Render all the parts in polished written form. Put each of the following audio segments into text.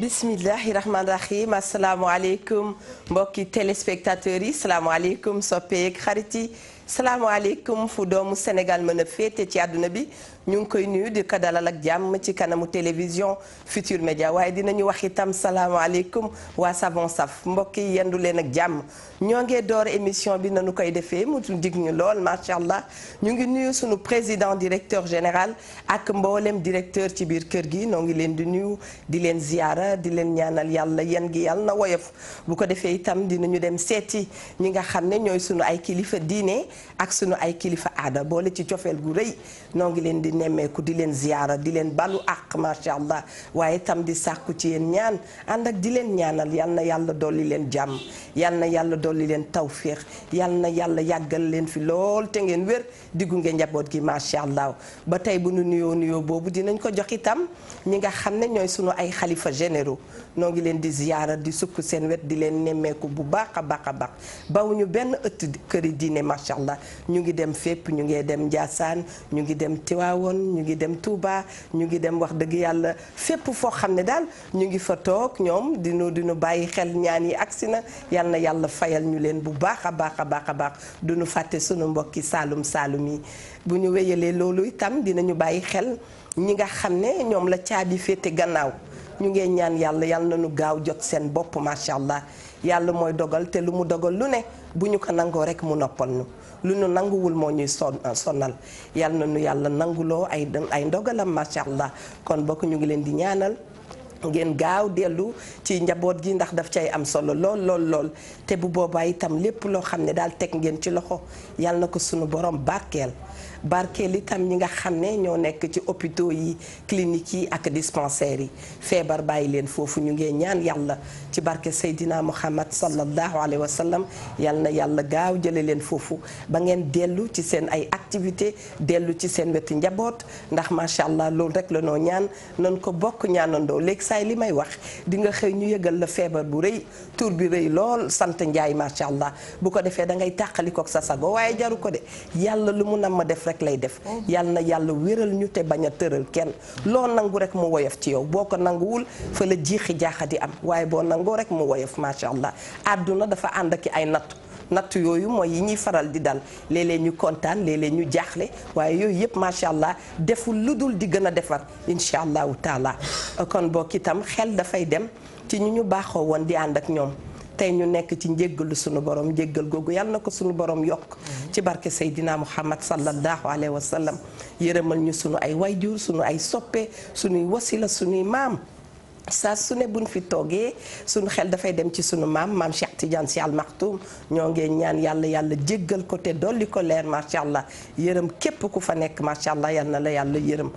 bismillahi rahmaani rahim asalaamaaleykum mbokki téléspectateurs yi salaamaaleykum soppeek xarit yi salaamaaleykum fu doomu Sénégal mën a féete ci àdduna bi ñu ngi koy nuyu di ko dalal ak jàmm ci kanamu télévision Futur Média waaye dinañu wax itam salaamaaleykum waa Savon Saf mbokk yi yendu leen ak jàmm ñoo ngee door émission bi nañu koy defee mu dig ñu lool macha allah ñu ngi nuyu sunu président directeur général ak mboolem directeur ci biir kër gi noo ngi leen di nuyu di leen ziyaara di leen ñaanal yàlla yan gi yàlla na woyof bu ko defee itam dinañu dem seeti ñi nga xam ne ñooy sunu ay kilifa diine ak sunu ay kilifa aada boole ci cofeel gu rëy noo ngi leen di nemmeeku di leen ziyaara di leen balu àq macha allah waaye itam di sàkku ci yéen ñaan ànd ak di leen ñaanal yal na yàlla dolli leen jàmm yal na yàlla dolli leen tawféex yal na yàlla yàggal leen fi lool te ngeen wér diggu ngeen njaboot gi macha allah ba tey bu nu nuyoo boobu dinañ ko jox itam ñi nga xam ne ñooy sunu ay xalifa généraux noo ngi leen di ziyaara di sukk seen wet di leen nemmeeku bu baax a baax a baax bawuñu benn ëtt këri diine macha allah ñu ngi dem fépp ñu ngi dem Ndiassane ñu ngi dem Tiwaawoon ñu ngi dem Touba ñu ngi dem wax dëgg yàlla fépp foo xam ne daal ñu ngi fa toog ñoom dinu bàyyi xel ñaan yi agsi na yal na yàlla fayal ñu leen bu baax a baax a baax a baax duñu fàtte sunu mbokki saalum saalum yi bu ñu wéyalee loolu itam dinañu bàyyi xel ñi nga xam ne ñoom la caabi féete gannaaw ñu ngee ñaan yàlla yal na ñu gaaw jot seen bopp macha allah yàlla mooy dogal te lu mu dogal lu ne bu ñu ko nangoo rek mu noppal ñu lu nu nanguwul moo ñuy sonal yal na nu yàlla nanguloo ay ndogalam macha allah kon bokk ñu ngi leen di ñaanal ngeen gaaw dellu ci njaboot gi ndax daf cay am solo lool te bu boobaa itam lépp loo xam ne daal teg ngeen ci loxo yal na ko sunu borom barkeel itam ñi nga xam ne ñoo nekk ci hôpitaux yi cliniques yi ak dispensaires yi feebar bàyyi leen foofu ñu ngee ñaan yàlla ci barke Seydina Muhammad sallallahu alayhi wa sallam yal na yàlla gaaw jële leen foofu ba ngeen dellu ci seen ay activité dellu ci seen weti njaboot ndax macha allah loolu rek la noo ñaan nan ko bokk ñaanandoo léegi saay li may wax di nga xëy ñu yëgal la feebar bu rëy tur bi rëy lool sant njaay macha allah bu ko defee da ngay tàqalikook sa sago waaye jaru ko de yàlla lu mu nam ma def rek lay def yal na yàlla wéral ñu te bañ a tëral kenn loo nangu rek mu woyof ci yow boo ko nanguwul fa la jiixi jaaxa di am waaye boo nangoo rek mu woyof macha allah àdduna dafa ànd ak ay nattu yooyu mooy yi ñuy faral di dal léeg-léeg ñu kontaan léeg-léeg ñu jaaxle waaye yooyu yëpp macha allah deful lu dul di gën a defar incha allahu taala kon bokk itam xel dafay dem ci ñu baaxoo woon di ànd ak ñoom tey ñu nekk ci njéggalu sunu borom njéggal googu yàlla na ko sunu borom yokk ci barke Seydina Muhammad sallallahu alayhi wa sallam yërëmal ñu sunu ay wayjur sunu ay soppe sunuy wasila sunuy maam saa su ne buñ fi toogee sunu xel dafay dem ci sunu maam Cheikh Tidiane Sy Al Maktoum ñoo ngee ñaan yàlla jéggal ko te dolli ko leer macha allah yërëm képp ku fa nekk macha allah yal na la yàlla yërëm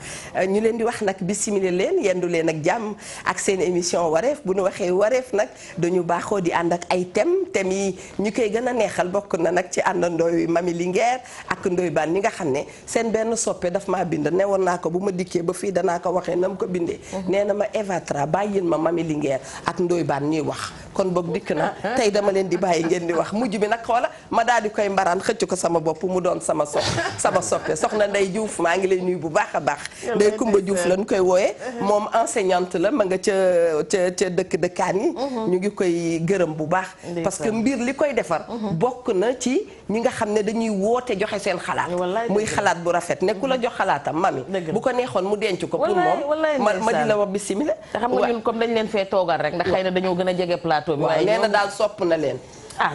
ñu leen di wax nag bismillah leen yendu leen ak jàmm ak seen émission wareef bu nu waxee wareef nag dañu baaxoo di ànd ak ay thèmes yi ñu koy gën a neexal bokk na nag ci àndandooy Mami Linguère ak Ndoye Bane ñi nga xam ne seen benn soppe daf maa bind newoon naa ko bu ma dikkee ba fii danaa ko waxee na mu ko bindee nee na ma Eva Tra bàyyil ma Mami Linguère ak Ndoye Bane ñuy wax kon boog dikk na tey dama leen di bàyyi ngeen di wax mujj bi nag xoola ma daal di koy mbaraan xëcc ko sama bopp mu doon sama soppe soxna Ndey Diouf maa ngi lay nuyu bu baax a baax Ndey Kumba Diouf lañ koy wooyee moom enseignante la ma nga ca dëkkaan yi ñu ngi koy gërëm bu baax parce que mbir li koy defar bokk na ci ñi nga xam ne dañuy woote joxe seen xalaat muy xalaat bu rafet ne ku la jox xalaatam mami bu ko neexoon mu denc ko pour moom ma di la wax bismillah te xam nga ñun comme dañ leen fee toogal rek ndax xëy na dañoo gën a jege plateau bi waaye nee na daal sopp na leen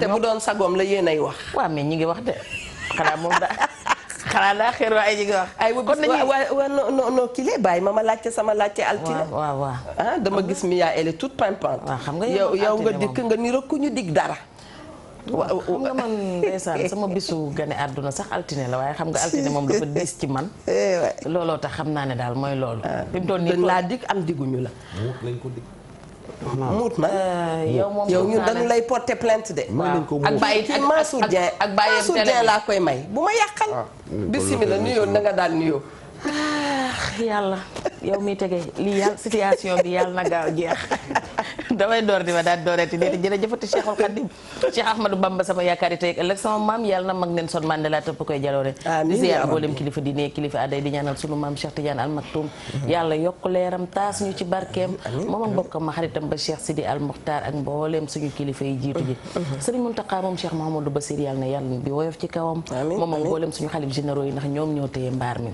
te bu doon sagoom la yéen ay wax waaw mais ñi ngi wax de xanaa moom xanaa daa xeer waaye ñi ngi wax ay wa no kii bàyyi ma laajte sama laajte altine waaw ah dama gis mi yaa elle est toute pimpante xam nga yow nga dikk nga ni rek ku ñu dig dara xam nga man ndeysaan sama bisu gane àdduna sax altine la waaye xam nga altine moom dafa diis ci man looloo tax xam naa ne daal mooy loolu fi mu toll nii laa dig am diguñu la lañ ko dig muut na yow ñun dañu lay porter plainte de ak bàyyi kii Mansour Dieng laa koy may bu ma yàqal bismillah nuyoo na nga daal nuyoo yàlla yow mi tege lii yàlla situation bi yàlla na gaaw jeex damay door di ma daan dooreeti déeti jërëjëfati Cheikhul Khadim Cheikh Ahmadou Bamba sama yaakaar tey ëllëg sama maam yàlla na mag neen son Mandela tëpp koy jaloore di ziar mboolem kilifa diine kilifa aday di ñaanal sunu maam Cheikh Tidiane Al Maktoum yàlla yokk leeram taas ñu ci barkeem moom ak mbokkam ma xaritam ba Cheikh Sidi Al Mokhtar ak mboolem suñu kilifa yi jiitu ji Serigne Mountakha moom Cheikh Mouhamadou Bassir yàlla na yàlla bi woyof ci kawam moom ak mboolem suñu xalif généraux yi ndax ñoom ñoo téye mbaar mi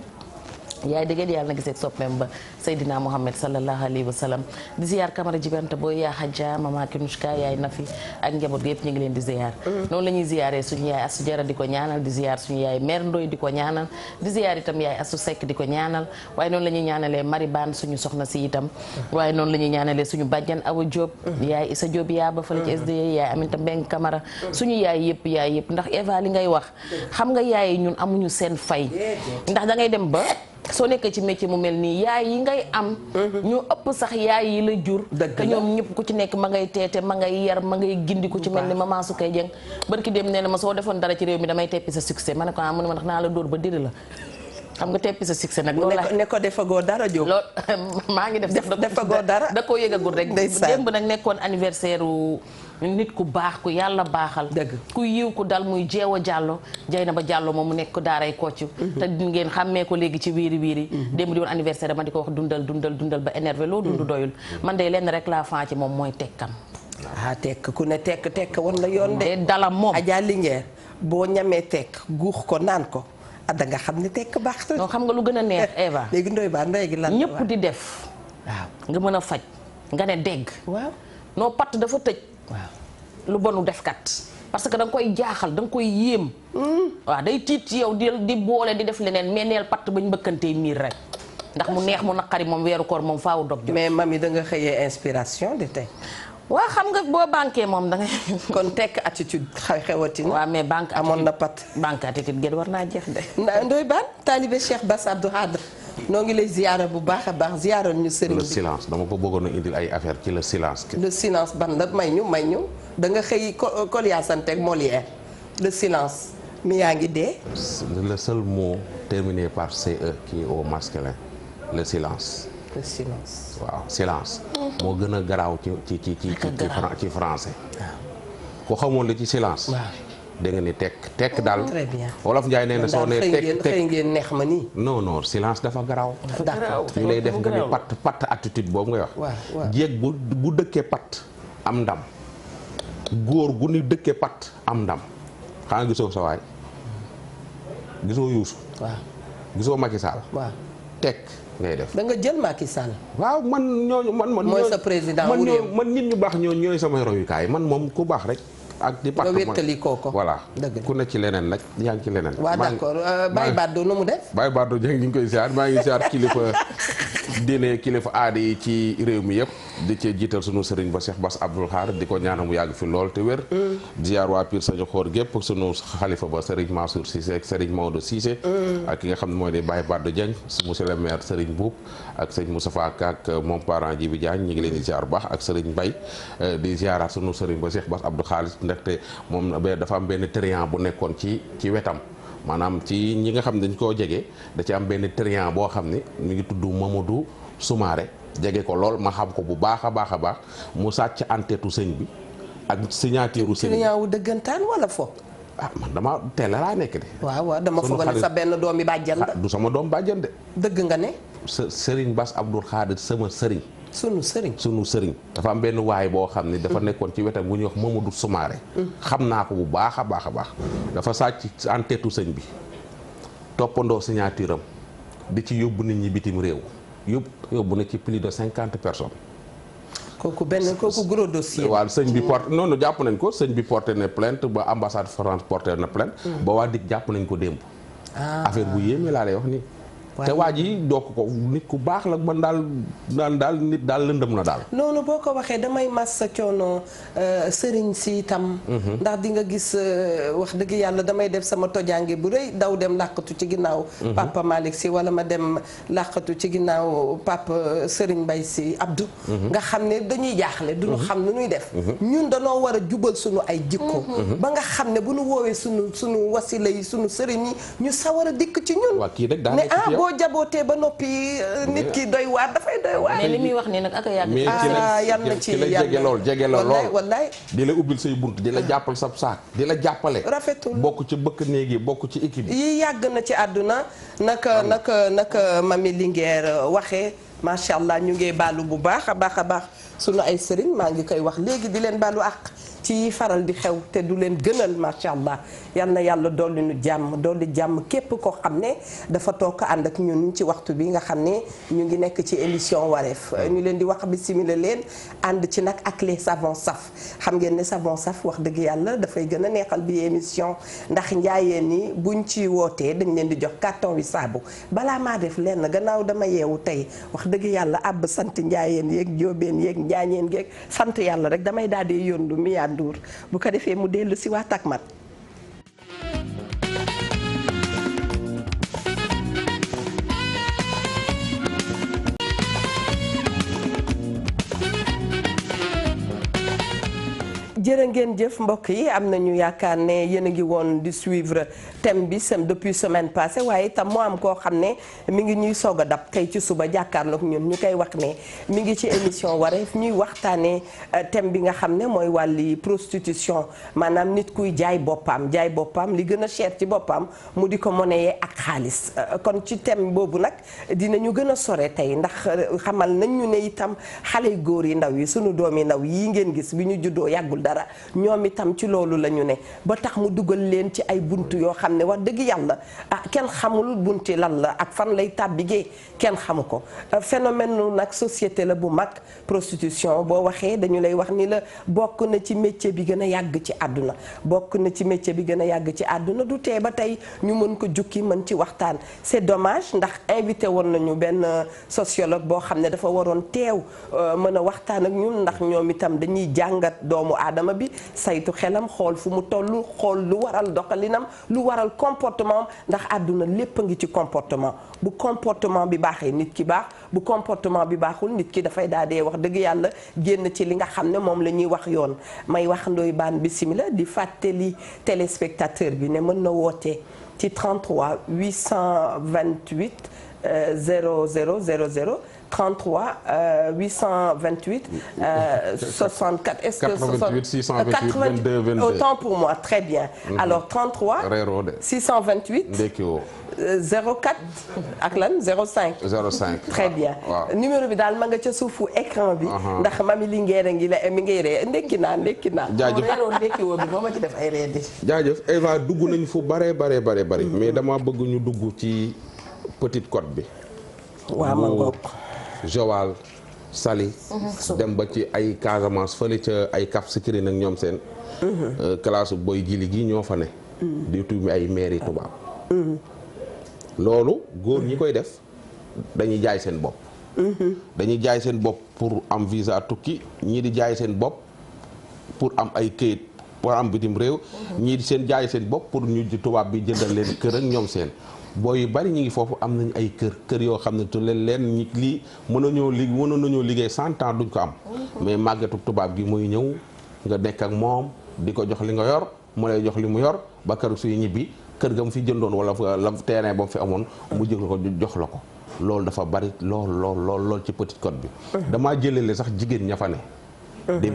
yaay dëggeen yàlla na gisee soppeem ba Seydina Mouhamed sallallahu alayhi wa sallam di ziar Camara Jibanta booy yaa Hadja Mama Kinushka yaay Nafi ak njaboot gi yëpp ñu ngi leen di ziar noonu la ñuy ziaree suñu yaay Asu Jara di ko ñaanal di ziar suñu yaay Mère Ndoy di ko ñaanal di ziar itam yaay Asu Seck di ko ñaanal waaye noonu la ñuy ñaanalee Mari Baan suñu soxna si itam waaye noonu la ñuy ñaanalee suñu bàjjan Awa Diop yaay Issa Diop yaa ba fële ci SDE yaay Aminta Mbeng Camara suñu yaay yëpp ndax Eva li ngay wax xam nga yaay ñun amuñu seen fay ndax da ngay dem ba soo nekkee ci métier mu mel nii yaay yi ngay am ñu ëpp sax yaay yi la jur te ñoom ñëpp ku ci nekk ma ngay teete ma ngay yar ma ngay gindi ku ci mel ni maman su koy jëng barki dem nee na ma soo defoon dara ci réew mi damay teppi sa succès ma ne ko mu ne ma ndax naa la dóor ba diri la xam nga teppi sa succès nag loolu la ne ko defagoo dara Diop loolu maa ngi defagoo dara da koo yëgagul rek démb nag nekkoon anniversaire nit ku baax ku yàlla baaxal ku yiw ku dal muy jeewa jàllo jay na ba jàllo moom mu nekk ko daaray kocc te ngeen xàmmee ko léegi ci wiiri wiiri démb di woon anniversaire ma di ko wax dundal ba énervé loo dund doyul man de lenn rek laa fan ci moom mooy tekkam tekk ku ne tekk wan la yoon de dalam moom Adja Linguère boo ñamee tekk guux ko naan ko da nga xam ne tekk baax non xam nga lu gën a neex Eva léegi ndoy baa ndoy gi lan ñëpp di def waaw nga mën a faj nga ne dégg waaw noo patt dafa tëj waaw lu bonu defkat parce que da nga koy jaaxal da nga koy yéem waaw day tiit ci yow di boole di def leneen mais neel patt bañ mbëkkantee miir rek ndax mu neex mu naqari moom weeru koor moom faawu dog jot mais mami da nga xëyee inspiration de tey waaw xam nga boo banqué moom da ngay kon tekk attitude xewatina waaw mais banque amoon na pat banque attitude gën war naa jeex de ndoy baan taalibe Cheikh Bass Abdou Khadre noo ngi lay ziyaara bu baax a baax ziyaaroon ñu sëriñ bi le silence dama ko bëggoon a indil ay affaire ci le silence le silence ban la may ñu da nga xëy Koliasante ak Molière le silence mi yaa ngi dee le seul mot terminé par CE qui est au masculin le silence le silence waaw silence moo gën a garaaw ci français ko xamoon la ci silence da nga ni tekk daal très bien wolof Njaay nee na soo nee tekk xëy ngeen neex ma nii non silence dafa garaaw ñu lay def nga ni patt attitude boobu ngay wax jéeg bu dëkkee patt am ndam góor gu ni dëkkee patt am ndam xanaa gisoo sa waay gisoo Youssou gisoo Macky Sall tekk ngay def da nga jël Macky Sall waaw man ñooñu man mooy sa président man nit ñu baax ñooy samay royukaay man moom ku baax rek ak di nga wéttali kooko voilà ku ne ci leneen nag yaa ngi ci leneen waaw d'accord Baye Baddo nu mu def Baye Baddo jëng ñu ngi koy ziar maa ngi ziar kilifa diine kilifa aada yi ci réew mi yëpp di cee jiital sunu sëriñ ba Cheikh Bass Abdou Khadre di ko ñaanal mu yàgg fi lool te wér ziar waa Pire Sañu Xoor gépp sunu xalifa ba sëriñ Mansour Cissé ak sëriñ Maodo Cissé ak ki nga xam ne mooy di Baye Baddo Dieng monsieur le maire sëriñ Boub ak sëriñ Moustapha Ka ak moom parent Djibi Diagne ñu ngi leen di ziar bu baax ak sëriñ Mbaye di ziaraat sunu sëriñ ba Cheikh Bass Abdou Khadre ndaxte moom dafa am benn trian bu nekkoon ci wetam maanaam ci ñi nga xam ne dañ koo jege da ci am benn trian boo xam ne mi ngi tudd Mamadou Soumaré jege ko lool ma xam ko bu baax a baax mu sàcc en-tête sëñ bi ak signature sëñ bi trian wu dëggantaan wala fo man dama teel laa nekk de waaw dama foog ne sa benn doomi bàjjan la du sama doom bàjjan de dëgg nga ne sëriñ Bass Abdou Khadre sama sëriñ sunu sëriñ dafa am benn waay boo xam ne dafa nekkoon ci wetam bu ñuy wax Mamadou Soumaré xam naa ko bu baax a baax dafa sàcc en-tête sëñ bi toppandoo signature am di ci yóbbu nit ñi bitim réew yóbbu na ci plus de 50 personnes kooku gros dossier waaw sëñ bi porté noonu jàpp nañ ko sëñ bi porté na plainte ba ambassade France porté na plainte ba waa dik jàpp nañ ko démb affaire bu yéeme laa lay wax nii te waa ji dokk ko nit ku baax la man daal nit daal lëndëm na daal noonu boo ko waxee damay mas sa coono sëriñ si itam ndax di nga gis wax dëgg yàlla damay def sama tojange bu rëy daw dem làqatu ci ginnaaw Papa Malick si wala ma dem làqatu ci ginnaaw Papa Sëriñ Mbay si Abdou nga xam ne dañuy jaaxle duñu xam nu ñuy def ñun danoo war a jubal suñu ay jikko ba nga xam ne bu ñu woowee suñu wasila yi suñu sëriñ yi ñu sawar a dikk ci ñun ne boo jabootee ba noppi nit ki doy waar dafay doy waar. mais li muy wax nii nag ak a yàgg. yal na ci la jege la lool wallaay di la ubbil say bunt di la jàppal sab saak di la jàppale. rafetul bokk ci bëkk néeg yi bokk ci équipe yi yàgg na ci àdduna naka Mami Linguère waxee macha allah ñu ngi baalu bu baax a baax sunu ay sëriñ maa ngi koy wax léegi di leen baalu àq ci faral di xew te du leen gënal macha allah yal na yàlla dolli nu jàmm dolli jàmm képp koo xam ne dafa toog ànd ak ñun ci waxtu bi nga xam ne ñu ngi nekk ci émission wareef ñu leen di wax bismillah leen ànd ci nag ak les savons saf xam ngeen ne savon saf wax dëgg yàlla dafay gën a neexal bi émission ndax njaayeen ni buñ ci wootee dañ leen di jox carton wi saabu balaa maa def lenn gannaaw dama yeewu tey wax dëgg yàlla àbb sant njaayeen yeeg jóobeen yeeg njaañeen yeeg sant yàlla rek damay daal di yóndu Miya Ndour bu ko defee mu dellu si waat ak mat jërë ngeen jëf mbokk yi am nañu yaakaar ne yéen a ngi woon di suivre thème bi depuis semaine passée waaye itam moo am koo xam ne mi ngi ñuy soog a dab tey ci suba jàkkaarloog ñun ñu koy wax ne mi ngi ci émission wareef ñuy waxtaanee thème bi nga xam ne mooy wàlli prostitution maanaam nit kuy jaay boppam li gën a cher ci boppam mu di ko monnaie ak xaalis kon ci thème boobu nag dinañu gën a sore tey ndax xamal nañ ñu ne itam xale góor yi ndaw yi sunu doom yi ndaw yi ngeen gis bi ñu juddoo yàggul dara ñoom itam ci loolu la ñu ne ba tax mu dugal leen ci ay buntu yoo xam ne wax dëgg yàlla kenn xamul bunti lan la ak fan lay tàbbigee kenn xamu ko phénomène nu nag société la bu mag prostitution boo waxee dañu lay wax ni la bokk na ci métier bi gën a yàgg ci àdduna du tee ba tey ñu mën ko jukki mën ci waxtaan c'est dommage ndax invité woon nañu benn sociologue boo xam ne dafa waroon teew mën a waxtaan ak ñun ndax ñoom itam dañuy jàngat doomu aadama bi saytu xelam xool fu mu toll xool lu waral doxalinam lu waral comportement ndax àdduna lépp a ngi ci comportement bu comportement bi baaxee nit ki baax bu comportement bi baaxul nit ki dafay daal dee wax dëgg yàlla génn ci li nga xam ne moom la ñuy wax yoon may wax Ndoye Bane bismillah di fàttali téléspectateur bi ne mën na woote ci 33 828 0000 33 828 64 est-ce que 88 628 22 22 autant pour moi très bien alors 33 628 ndekki woo 04 ak lan 05 très bien numéro bi daal ma nga ca suufu écran bi ndax Mami Linguère ngi la mi ngay ree ndekki naa jaajëf ndekki woo bi moo ma ci def ay ree di jaajëf Eva dugg nañ fu bare mais dama bëgg ñu dugg ci Petite Côte bi waaw ma ngoog Joal Saly dem ba ci ay Casamance fële ca ay Cap Skirring ak ñoom seen classe boy jili gi ñoo fa ne di tuumi ay mairie tubaab loolu góor ñi koy def dañuy jaay seen bopp dañuy jaay seen bopp pour am visa tukki ñii di jaay seen bopp pour am ay këyit pour am bitim réew ñii di seen jaay seen bopp pour ñu tubaab bi jëndal leen kër ak ñoom seen booy yu bari ñu ngi foofu am nañ ay kër yoo xam ne tu leen ñi lii mënoon nañoo liggéey 100 ans duñ ko am mais màggetu tubaab gi muy ñëw nga nekk ak moom di ko jox li nga yor mu lay jox li mu yor ba kër suy ñibbi kër ga mu fi jëndoon wala la terrain ba mu fi amoon mu jël ko jox la ko loolu dafa bari lool ci Petite Côte bi damaa jëlale sax jigéen ña fa ne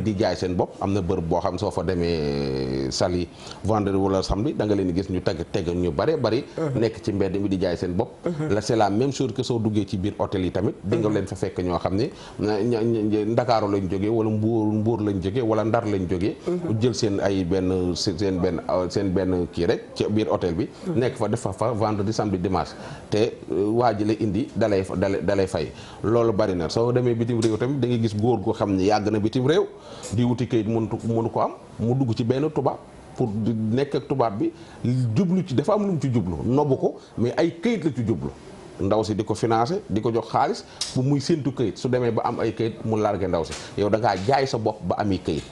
di jaay seen bopp am na bërëb boo xam soo fa demee Saly vendredi wala samedi da nga leen di gis ñu teg ñu bari nekk ci mbedd mi di jaay seen bopp la c'est la même chose que soo duggee ci biir hôtel yi tamit di nga leen fa fekk ñoo xam ne Ndakaaru lañ jógee wala Mbuur lañ jógee wala Ndar lañ jógee jël seen benn kii rek ci biir hôtel bi nekk fa def fa vendredi samedi dimanche te waa ji la indi dalay fay loolu bari na soo demee bitim réew tamit da ngay gis góor goo xam ne yàgg na bitim réew di wuti kayit mënu ko am mu dugg ci benn tubaab pour di nekk ak tubaab bi jublu ci dafa am lu mu ci jublu nobbu ko mais ay kayit la ci jublu ndaw si di ko financé di ko jox xaalis bu muy séntu kayit su demee ba am ay kayit mu largué ndaw si yow da ngaa jaay sa bopp ba ami kayit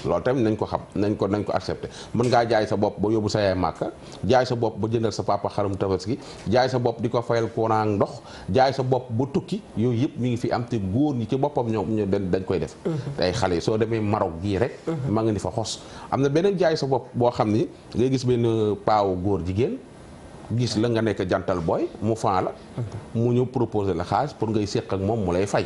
loolu tamit nañ ko xam nañ ko accepté mën ngaa jaay sa bopp ba yóbbu sa yaay màkka jaay sa bopp ba jëndal sa papa xarum tabaski jaay sa bopp di ko fayal courant ak ndox jaay sa bopp ba tukki yooyu yëpp mi ngi fi am te góor ñi ci boppam ñoom dañ koy def te ay xale yi soo demee Maroc gii rek ma nga ni fa xos am na beneen jaay sa bopp boo xam ni ngay gis benn paawu góor jigéen gis la nga nekk jantal booy mu fan la mu ñëw proposer la xaalis pour ngay séq ak moom mu lay fay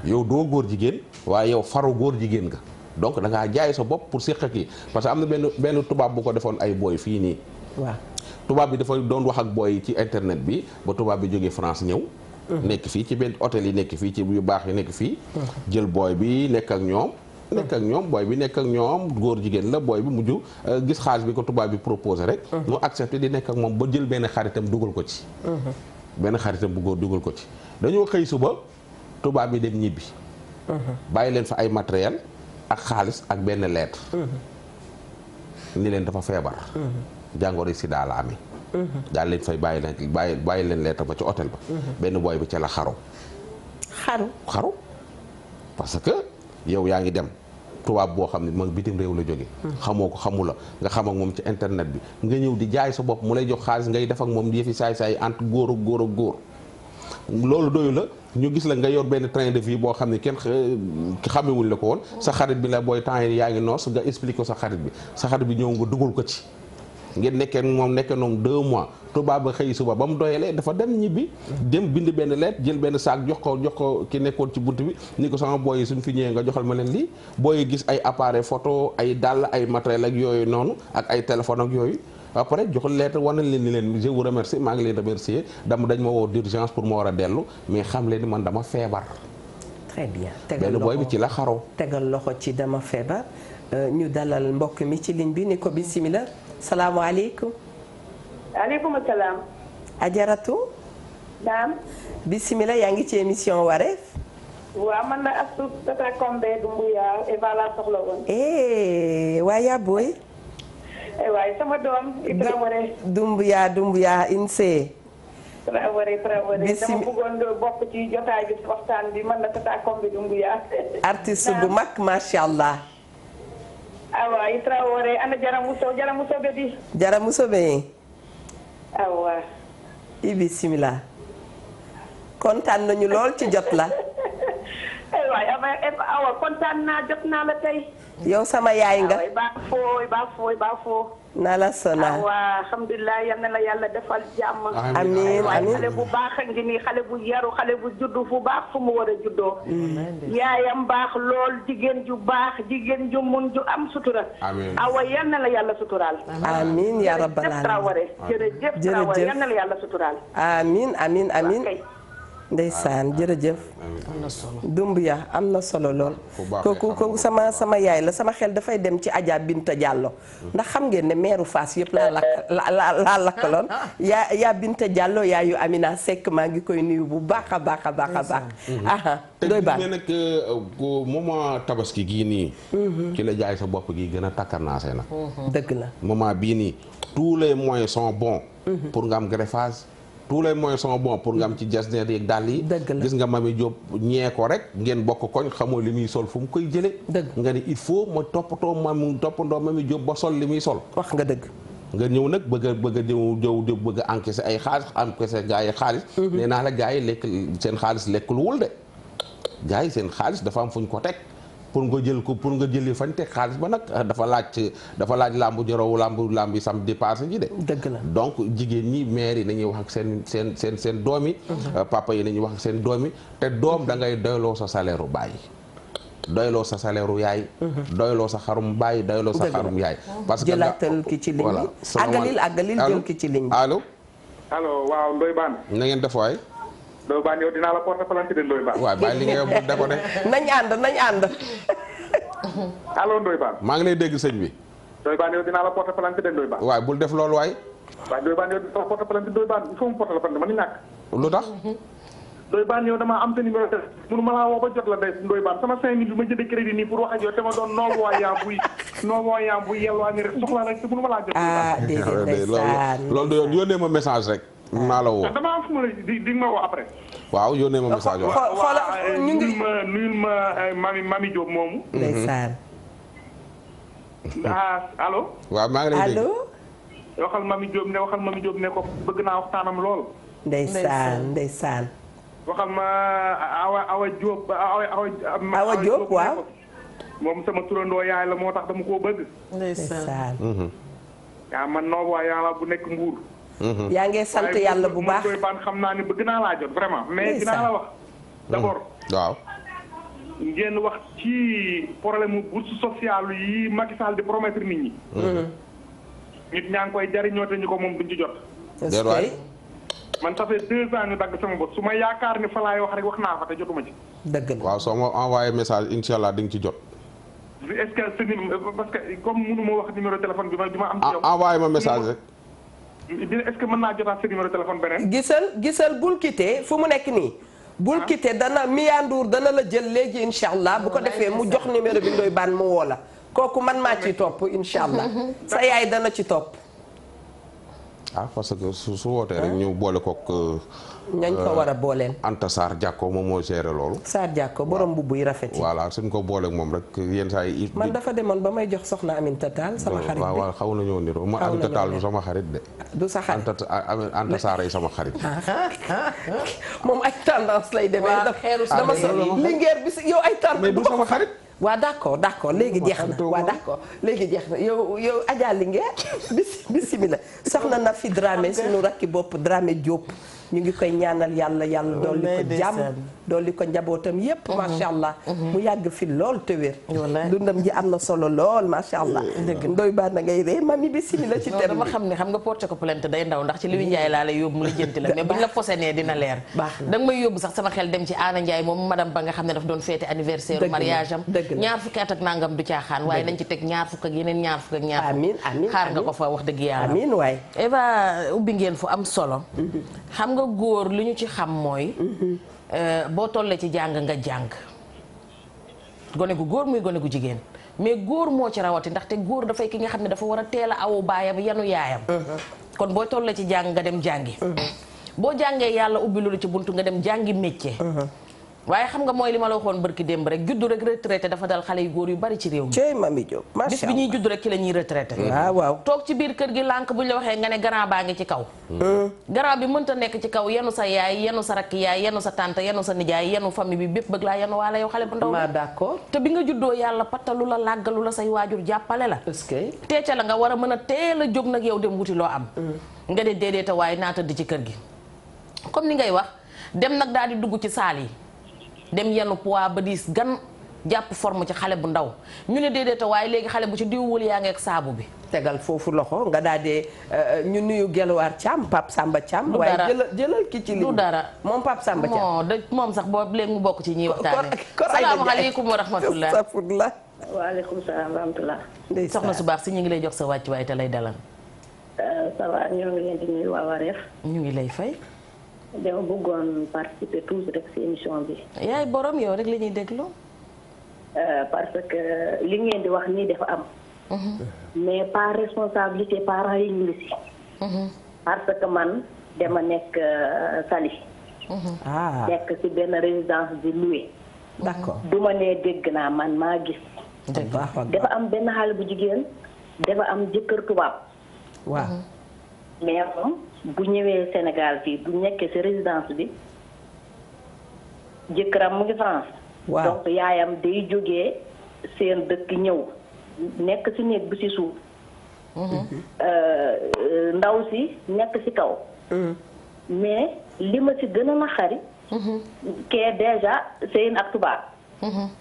yow doo góor jigéen waaye yow faru góor jigéen nga donc da ngaa jaay sa bopp pour séq ak yi parce que am na benn tubaab bu ko defoon ay booy fii nii waaw tubaab bi dafa doon wax ak booy ci internet bi ba tubaab bi jógee France ñëw nekk fii ci benn hôtel yi nekk fii ci yu baax yi nekk fii jël booy bi nekk ak ñoom booy bi nekk ak ñoom góor jigéen la booy bi mujj gis xaalis bi ko tubaab bi proposé rek mu accepté di nekk ak moom ba jël benn xaritam dugal ko ci benn xaritam bu góor dugal ko ci dañoo xëy suba tubaab bi dem ñibbi bàyyi leen fa ay matériel ak xaalis ak benn lettre ni leen dafa feebar jàngoro yi sida la amee daal leen fay bàyyi leen lettre ba ci hôtel ba benn booy bi ca la xaru parce que yow yaa ngi dem tubaab boo xam ne moom bitim réew la jóge xamoo ko xamu la nga xam ak moom ci internet bi nga ñëw di jaay sa bopp mu lay jox xaalis ngay def ak moom di yëfi saay-saay entre góor ak góor ak góor loolu doyu la ñu gis la nga yor benn train de vie boo xam ne kenn xamewuñ la ko woon sa xarit bi la booy temps yi yaa ngi noos nga expliqué ko sa xarit bi ñëw nga dugal ko ci ngeen nekkee moom 2 mois tubaab ba xëy suba ba mu doyalee dafa dem ñibbi dem bind benn lettre jël benn saak jox ko ki nekkoon ci bunt bi ni ko sama booy yi suñ fi ñëwee nga joxal ma leen lii booy gis ay appareil photo ay dàll ay matériel ak yooyu noonu ak ay téléphone ak yooyu après joxul lettre war nañ leen ni leen je vous remercie maa ngi leen remercier dañ ma woo d'urgence pour ma war a dellu mais xam leen ni man dama feebar. très bien benn booy bi ci la xaroo. tegal loxo ci dama feebar ñu dalal mbokk mi ci ligne bi ni ko bismillah. salaamaaleykum. waaleykum salaam. Ajaratu. naam. bisimilah yaa ngi ci émission Wareef. waaw man la Astou Tata Kombe Dumbuya Eva laa soxla woon. waa yaa booy. waaye sama doom. Traoré. Dumbuya Inse. Traoré. dama bëggoon nga bokk ci jotaay bi waxtaan bi man la Tata Kombe Dumbuya. artiste bu mag macha allah. awa i Traoré ana jaramuso be di jaramuso be awa i bismillah kontaan nañu lool ci jot la waay awa kontaan naa jot naa la tey yow sama yaay nga baa foo naa la sonal waaw alhamdulilah yal na la yàlla defal jàmm. amiin amiin xale bu baax a ngi nii xale bu yaru xale bu juddu fu baax fu mu war a juddoo. yaayam baax lool jigéen ju baax jigéen ju mun ju am sutura. amiin awa yal na la yàlla suturaal. amiin yaa rabbal aalamiin jërëjëf Traoré yal na la yàlla suturaal. amiin ndeysaan jërëjëf. am na solo Dumbuya am na solo lool. kooku sama yaay la sama xel dafay dem ci Adja Binta Diallo. ndax xam ngeen ne meeru Fass yëpp laa lakkaloon. yaa Binta Diallo yaayu Amina Seck maa ngi koy nuyu bu baax a baax. doy baax te nag moment tabaski gii nii. ci la jaay sa bopp gi gën a takkarnaase na. dëgg la moment bii nii tous les moyens sont bons. pour nga am greffage. tous les moyens sont bons pour nga am ci jasneer yeeg dàll yi. gis nga Mami Diop ñee ko rek ngeen bokk koñ xamoo li muy sol fu mu koy jële nga ni il faut ma toppandoo Mami Diop ba sol li muy sol. wax nga dëgg. nga ñëw nag bëgg a encaisser ay xaalis encaisser gaa yi xaalis. nee naa la gaa yi lekk seen xaalis lekkluwul de. gaa yi seen xaalis dafa am fu ñu ko teg. pour nga jëli fañ teg xaalis ba nag dafa laaj làmbu jorow làmb yi sam dépassé ji de. dëgg la donc jigéen ñi maire yi nañuy wax ak seen doom yi. papa yi nañuy wax ak seen doom yi te doom da ngay doyloo sa salaire u baay. doyloo sa salaire u yaay. doyloo sa xarum baay doyloo sa xarum yaay. parce que jëlaatal ki ci ligne bi. àggalil jël ki ci ligne bi. allo. waaw Ndoye Bane. na ngeen def waay. Ndoye Bane yow dinaa la porter plainte de Ndoye Bane. waaw bàyyi li nga yóbbu de ko de. nañ ànd. allo Ndoye Bane. maa ngi lay dégg sëñ bi. Ndoye Bane yow dinaa la porter plainte de Ndoye Bane. waaw bul def loolu waay. waaw Ndoye Bane yow dinaa la porter plainte de Ndoye Bane il faut mu porter la plainte dama ni ñàkk. lu tax. Ndoye Bane yow damaa am sa numéro de mënu ma laa woo ba jot la de Ndoye Bane sama 5000 bi ma jëndee crédit nii pour wax ak yow te ma doon non-voyant buy yelwaani rek soxla rek te mënu ma laa jot. déedéet ndeysaan loolu yónnee ma message rek. maa la woo damaa am fu ma la di ma woo après. waaw yónnee ma message waaw. xoolal ñu ngi nuyul ma Mami Diop moomu. ndeysaan. allo. waaw maa ngi lay dégg. allo. waxal Mami Diop ne ko bëgg naa waxtaanam lool. ndeysaan. waxal ma Awa Diop Awa Diop waaw. moom sama turandoo yaay la moo tax dama koo bëgg. ndeysaan. yaa man noo waa yaa la bu nekk Mbuur. yaa ngi sant yàlla bu baax waaye baan xam naa ne bëgg naa laa jot vraiment. mais dinaa la wax. d'abord waaw. ngeen wax ci problème mu bourse sociale yi Macky Sall di promettre nit ñi. nit ñaa ngi koy jariñoo te ñu ko moom duñ ci jot. déedéet waay. man ça fait 2 ans ñu dagg sama bos su ma yaakaar ni fa laay wax rek wax naa fa te jotuma ci. dëgg la waaw soo ma envoyé message incha allah di nga ci jot. est-ce que ce parce que comme mënu ma wax numéro téléphone bi ma am. ci yow envoyé ma message rek. est-ce que mën naa jotaat sa numéro téléphone beneen. gisal bul quitté fu mu nekk nii. bul quitté dana Mia Ndour dana la jël léegi incha allah bu ko defee mu jox numéro bi Ndoye Bane mu woo la kooku man maa ciy topp incha allah. sa yaay dana ci topp. ah parce que su wootee rek ñu boole kook ñañ ko war a booleel. Anta Sarr Diakko moom moo géré loolu. Sarr Diakko borom mbubb yi rafet yi. voilà suñ ko booleeg moom rek yenn saa yi. man dafa demoon ba may jox soxna Aminata Tall sama xarit bi. waaw xaw nañoo niroo ma Aminata Tall du sama xarit de. du sa xarit Anta Sarr ay sama xarit. moom ay tendance lay demee. dama sa lingeer bi si yow ay tendance. mais du sama xarit. waaw d'accord léegi jeex na waaw d'accord léegi jeex na yow Adja Linguère bismillah soxna na fi Dramé suñu rakki bopp Dramé Diop ñu ngi koy ñaanal yàlla dolli ko jàmm dolli ko njabootam yépp macha allah mu yàgg fi lool te wér dundam ji am na solo lool macha allah Ndoye Bane na ngay ree mami bismillah ci terme dama xam ne xam nga porté ko plainte day ndaw ndax ci Liwi Ndiaye laa lay yóbbu mu lijjanti la mais buñ la posénee dina leer da nga may yóbbu sax sama xel dem ci Ana Ndiaye moom madame ba nga xam ne daf doon féete anniversaire mariage am ñaar fukki at ak nangam du caaxaan waaye nañ ci teg ñaar fukk ak yeneen ñaar fukk ak ñaar amiin xaar nga ko fa wax dëgg yàlla amiin waay Eva ubbi ngeen fu am solo xam nga góor li ñu ci xam mooy boo tollee ci jàng nga jàng gone gu góor muy gone gu jigéen mais góor moo ci rawati ndaxte góor dafay ki nga xam ne dafa war a teel a awu baayam yanu yaayam kon boo tollee ci jàng nga dem jàngi boo jàngee yàlla ubbi lu ci buntu nga dem jàngi métier waaye xam nga mooy li ma la waxoon barki démb rek juddu rek retraité dafa dal xale yu góor yu bari ci réew mi. cey Mami Diop macha bis bi ñuy judd rek ci la ñuy retraité. waaw toog ci biir kër gi lànk bu ñu la waxee nga ne grand baa ngi ci kaw. grand bi mënta nekk ci kaw yenu sa yaay yenu sa rakk yaay yenu sa tante yenu sa nijaay yenu famille bi bépp bëgg laa yenu waala yow xale bu ndaw. ma d'accord te bi nga juddoo yàlla pattalu la làggalu la say waajur jàppale la. est-ce que teeca la nga war a mën a teel a jóg nag yow dem wuti loo am. nga ne déedéet waaye naa tëdd ci kër gi. comme ni ngay wax dem nag daal di dugg ci saal yi dem yenn poids ba diis gan jàpp forme ci xale bu ndaw ñu ne déedéet waaye léegi xale bu ci diwwul yaa ngi ak saabu bi. tegal foofu loxo nga daal di ñu nuyu Gelwaar Thiam Pape Samba Thiam. waaye jëlal ki ci li du dara moom Pape Samba Thiam. moom sax boobu léegi mu bokk ci ñuy waxtaanee. salaamaaleykum wa rahmatullah. waaleykum salaam wa rahmatullah. soxna su baax si ñu ngi lay jox sa wàccuwaay te lay dalal. ça va ñoo ngi leen di nuyu waa Wareef. ñu ngi lay fay. dama bëggoon participer toujours rek ci émission bi. yaay borom yow rek la ñuy déglu. parce que li ngeen di wax nii dafa am. mais par responsabilité parents yi ñu ngi ci. parce que man dama nekk Saly. nekk ci benn résidence di loué. d'accord du ma nee dégg naa man maa gis. dafa am benn xale bu jigéen dafa am jëkkër tubaab. waaw. mais moom bu ñëwee Sénégal fii bu nekkee ci résidence bi jëkkëram mu ngi France. waaw donc yaayam day jógee seen dëkk ñëw nekk ci néeg bi ci suuf. ndaw si nekk ci kaw. mais li ma ci gën a naqari. kee déjà sëyin ak tubaab.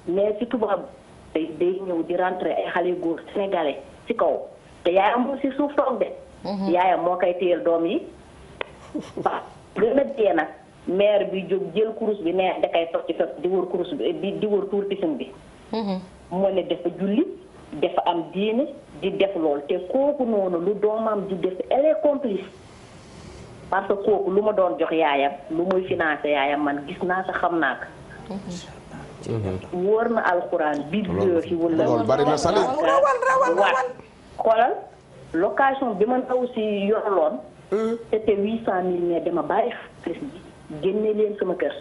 mais ci tubaab day ñëw di rentrer ay xale góor sénégalais ci kaw te yaayam mu ci suuf toog de. yaayam moo koy téyel doom yi waaw gën a dee nag mère bi jóg jël kurus bi ne da koy toog ci fekk di wër kurus bi di wër tuur piscine bi moo ne dafa julli dafa am diine di def lool te kooku noonu lu doomam di def elle est complice parce que kooku lu ma doon jox yaayam lu muy financé yaayam man gis naa ko xam naa ko wóor na alxuraan bi ci wala loolu bari na sali waat xoolal location bi ma ndaw si yorloon c'était 800 000 mais dama bàyyi xaalis bi génne leen sama kër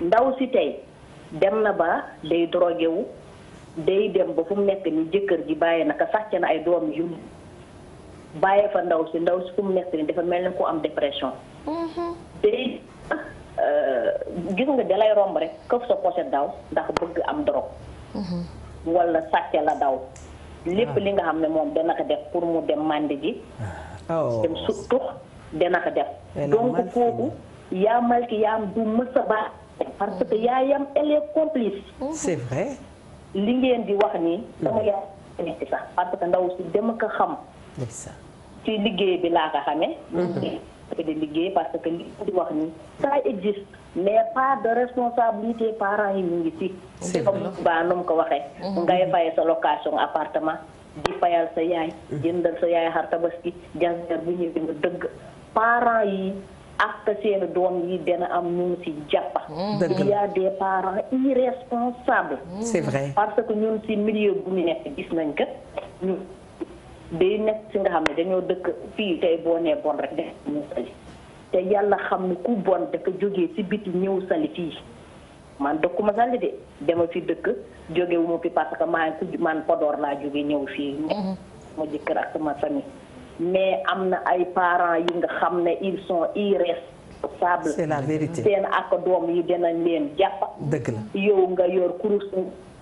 ndaw si tey dem na ba day drogué wu day dem ba fu mu nekk ni jëkkër ji bàyyi naka sàcc na ay doom yu bàyyi fa ndaw si fu mu nekk ni dafa mel ni ku am dépression day gis nga dalay romb rek këf sa pochette daw ndax bëgg am drogue wala sàcc la daw lépp li nga xam ne moom dana ko def pour mu dem màndi ji dem su tux dana ko def donc kooku yaamal ki yaam du mës a baax parce que yaayam elle est complice. c'est vrai. li ngeen di wax nii sama yaay nekk sax parce que ndaw si dama ko xam ci liggéey bi laa ko xamee de liggéey parce que li di wax nii ça existe mais pas de responsabilité parents yi ñu ngi ci comme ba nu mu ko waxee ngay fay sa location appartement di fayal sa yaay jëndal sa yaay xar tabaski janvier bu ñëwee nga dëgg parents yi ak seen doom yi dana am ñu ci jàppa il y a des parents irresponsables. c'est vrai parce que ñun ci milieu bu ñu nekk gis nañ ko ñu day nekk ci nga xam ne dañoo dëkk fii tey boo nee bon rek def ñëw sali te yàlla xam ne ku bon dafa jógee ci biti ñëw sali fii man dëkkuma sali de dama fi dëkk jóge wu ma fi parce que man Podor laa jóge ñëw fii ma jëkkër ak sama famille mais am na ay parents yi nga xam ne ils sont irresponsables. c'est la vérité seen ak doom yi dinañ leen jàpp. dëgg la yow nga yor kurus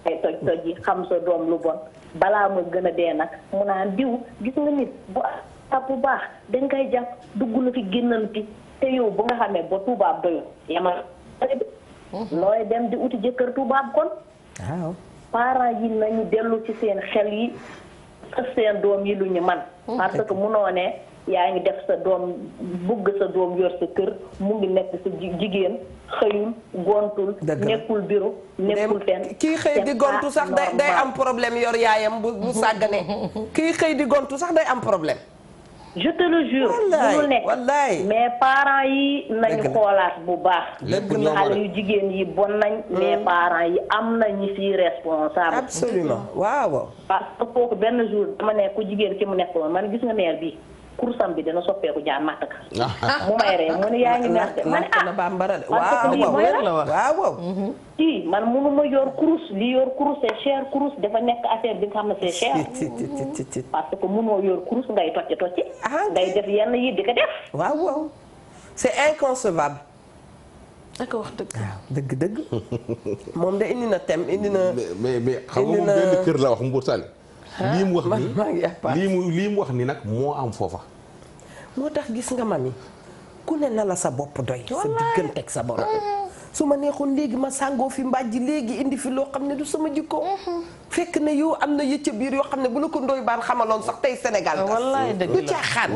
ay toj yi xam sa doom lu bon balaa ma gën a dee nag mu naan diw gis nga nit bu baax dañ koy jàpp dugg na fi génnanti te yow bu nga xamee ba tubaab doyul yamal looy dem di uti jëkkër tubaab kon. waaw parents yi nañu dellu ci seen xel yi. seen doom yi lu ñu man parce que munoo ne yaa ngi def sa doom bugg sa doom yor sa kër mu ngi nekk sa jigéen xëyul gontul nekkul bureau nekkul fenn kii xëy di gontu sax day am problème yor yaayam bu sàggane kii xëy di gontu sax day am problème je te le jure munul nekk mais parents yi nañu xoolaat bu baax xale yu jigéen yi bon nañ mais parents yi am nañu ci responsable absolument waaw parce que kooku benn jour dama ne ku jigéen ki mu nekkoon man gis nga mère bi kursam bi dana soppeeku jaar matt ka mu may ree mu ne yaa ngi mer ma ne bambara waaw kii man mënu ma yor kurus li yor kurus c'est cher kurus dafa nekk affaire bi nga xam ne c'est cher parce que mënoo yor kurus ngay tocci ngay def yenn yi di ko def waaw c'est inconcevable ak wax dëgg moom de indi na thème indi na mais xam nga moom benn kër la wax Mbour Sall lii mu wax ni lii mu wax ni nag moo am foofa moo tax gis nga mami ku ne na la sa bopp doy sa diggante ak sa borom su ma neexoon léegi ma sàngoo fi mbàjji léegi indi fi loo xam ne du sama jikko fekk ne yow am na yëcc biir yoo xam ne bu la ko ndoy baan xamaloon sax tey Sénégal du caaxaan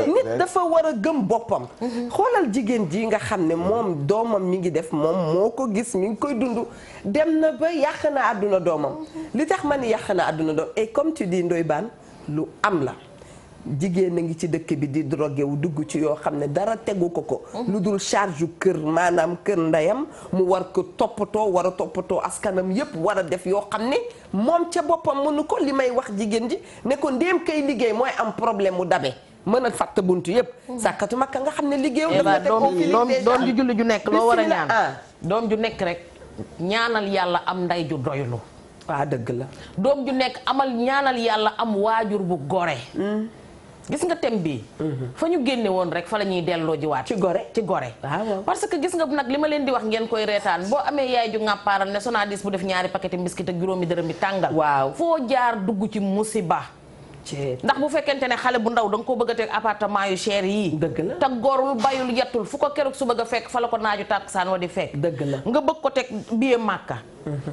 nit dafa war a gëm boppam xoolal jigéen ji nga xam ne moom doomam mi ngi def moom moo ko gis mi ngi koy dund dem na ba yàq na àdduna doomam li tax ma ni yàq na àdduna doom et comme tu dis ndoy baan lu am la jigéen a ngi ci dëkk bi di drogué wu dugg ci yoo xam ne dara tegu ko lu dul charge yu kër maanaam kër ndeyam mu war ko toppatoo war a toppatoo askanam yépp war a def yoo xam ne moom ca boppam mënu ko li may wax jigéen ji ne ko ndéem kay liggéey mooy am problème mu dabe mën a fàtt buntu yépp sàkkatuma ka nga xam ne liggéeyu doom ju julli ju nekk loo war a ñaan doom ju nekk rek ñaanal yàlla am ndey ju doylu waa dëgg la doom ju nekk amal ñaanal yàlla am waajur bu gore gis nga thème bi fa ñu génne woon rek fa la ñuy delloo jiwaat ci gore parce que gis nga nag li ma leen di wax ngeen koy reetaan boo amee yaay ju ngàppaaral ne Sonadis bu def ñaari paquet biscuit ak juróomi dërëm bi tàngal foo jaar dugg ci musiba ndax bu fekkente ne xale bu ndaw da nga ko bëgg a teg appartement yu cher yii te gorul bayul yettul fu ko keroog su bëgg a fekk fa la ko naaju tàkkusaan wa di fekk nga bëgg ko teg billet Màkka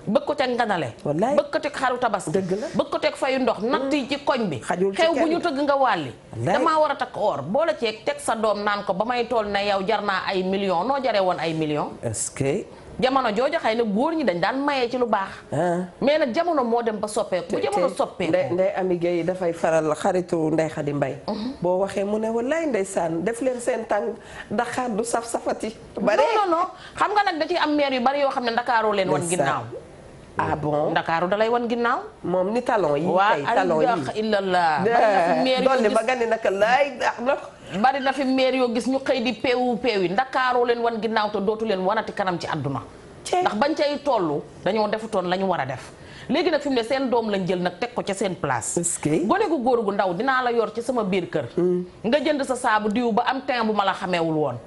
bëgg ko teg nganale bëgg ko teg xaru tabaski bëgg ko teg fayu ndox natt yi ci koñ bi xew bu ñu tëgg nga wàlli damaa war a takk or boole ceeg teg sa doom naan ko ba may toll ne yow jar naa ay millions noo jaree woon ay millions est-ce que jamono jooju xëy na góor ñi dañ daan mayee ci lu baax mais nag jamono moo dem ba soppeeku bu jamono soppeeku Ndeye Amy Gueye dafay faral xaritu Ndeye Khady Mbaye boo waxee mu ne wallaay ndeysaan def leen seen tàng Dakar du saf-safati bare non xam nga nag da ci am maire yu bari yoo xam ne Ndakaaroo leen wan ginnaaw ah bon Ndakaaru dalay wan ginnaaw moom ni talon yi kay talon yi illallah dolli ba nga ne naka laay bari na fi maire yoo gis ñu xëy di peewu yi Ndakaaroo leen wan ginnaaw te dootu leen wanati kanam ci àdduna ndax bañ cay tollu dañoo defutoon la ñu war a def léegi nag fi mu ne seen doom lañ jël nag teg ko ca seen place gone gu góor gu ndaw dinaa la yor ci sama biir kër nga jënd sa saabu diw ba am teint bu ma la xameewul woon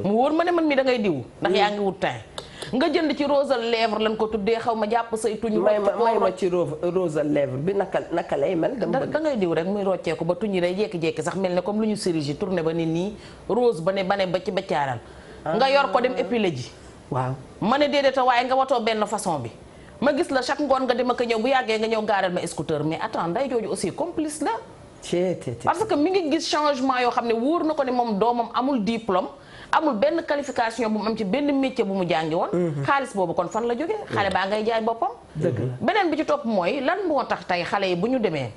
mu wóor ma ne man mi da ngay diw ndax yaa ngi wut teint nga jënd ci rose à lèvres lañ ko tuddee xaw ma jàpp say tuñ may ma ci rose à lèvres bi naka lay mel da ngay diw rek muy rocceeku ba tuñ yi day jékki-jékki sax mel ne comme lu ñu chirurgie tourné ba ni nii rose ba ne ba ci bëccaaral nga yor ko dem épilé ji waaw ma ne déedéet waaye nga watoo benn façon bi ma gis la chaque ngoon nga dem ak ñëw bu yàggee nga ñëw gaaral ma scooter mais attends nday jooju aussi complice la parce que mi ngi gis changement yoo xam ne wóor na ko ne moom doomam amul diplôme amul benn qualification bu mu am ci benn métier bu mu jàngi woon xaalis boobu kon fan la jógee xale baa ngay jaay boppam beneen bi ci topp mooy lan moo tax tey xale yi bu ñu demee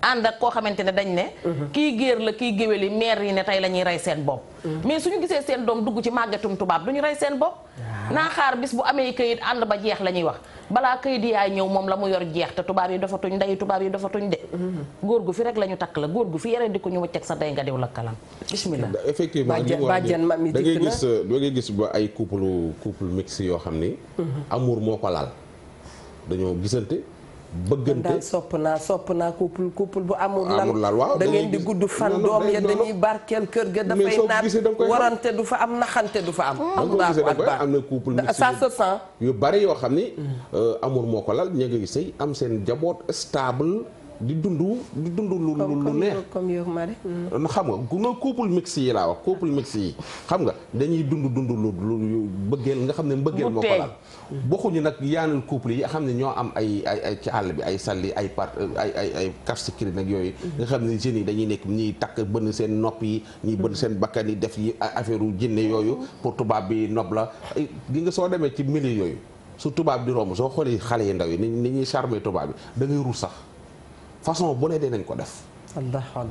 ànd ak koo xamante ne dañ ne kii géer la kii géwél yi maire yi ne tey la ñuy rey seen bopp mais suñu gisee seen doom dugg ci màggatum tubaab du ñu rey seen bopp naa xaar bis bu amee këyit ànd ba jeex la ñuy wax balaa këyit yaay ñëw moom la mu yor jeex te tubaab yi dafa tuñ ndeyi tubaab yi dafa tuñ de góor gu fi rek la ñu takk la góor gu fi yere di ko ñu wëcceg sa day nga diw la kalam bismillah effectivement da ngay gis ba ay couple mixte yoo xam ni amour moo ko laal dañoo gisante bëggante daal sopp naa couple bu amul laal waaw da ngeen di gudd fan doom ya dañuy barkeel kër ga dafay naat warante du fa am naxante du fa am am na couple mixte ça se sent yu bari yoo xam ni amour moo ko lal ña ngi sëy am seen jaboot stable di dund lu neex comme yow mari xam nga gu na couple mixte yi laa wax couple mixte yi xam nga dañuy dund lu bëggeel nga xam ne mbëggeel moo ko lal bokkuñu nag yaanal couple yi xam ne ñoo am ay ci àll bi ay salli ay karsikiri nag yooyu nga xam ne jeunes yi dañuy nekk ñiy takk bënn seen nopp yi ñiy bënn seen bakkan yi def yi affaire u jinne yooyu pour tubaab bi nopp la gi nga soo demee ci milieu yooyu su tubaab di romb soo xoolee xale yi ndaw yi ni ñuy charmer tubaab bi da ngay ruus sax façon bu ne dinañ ko def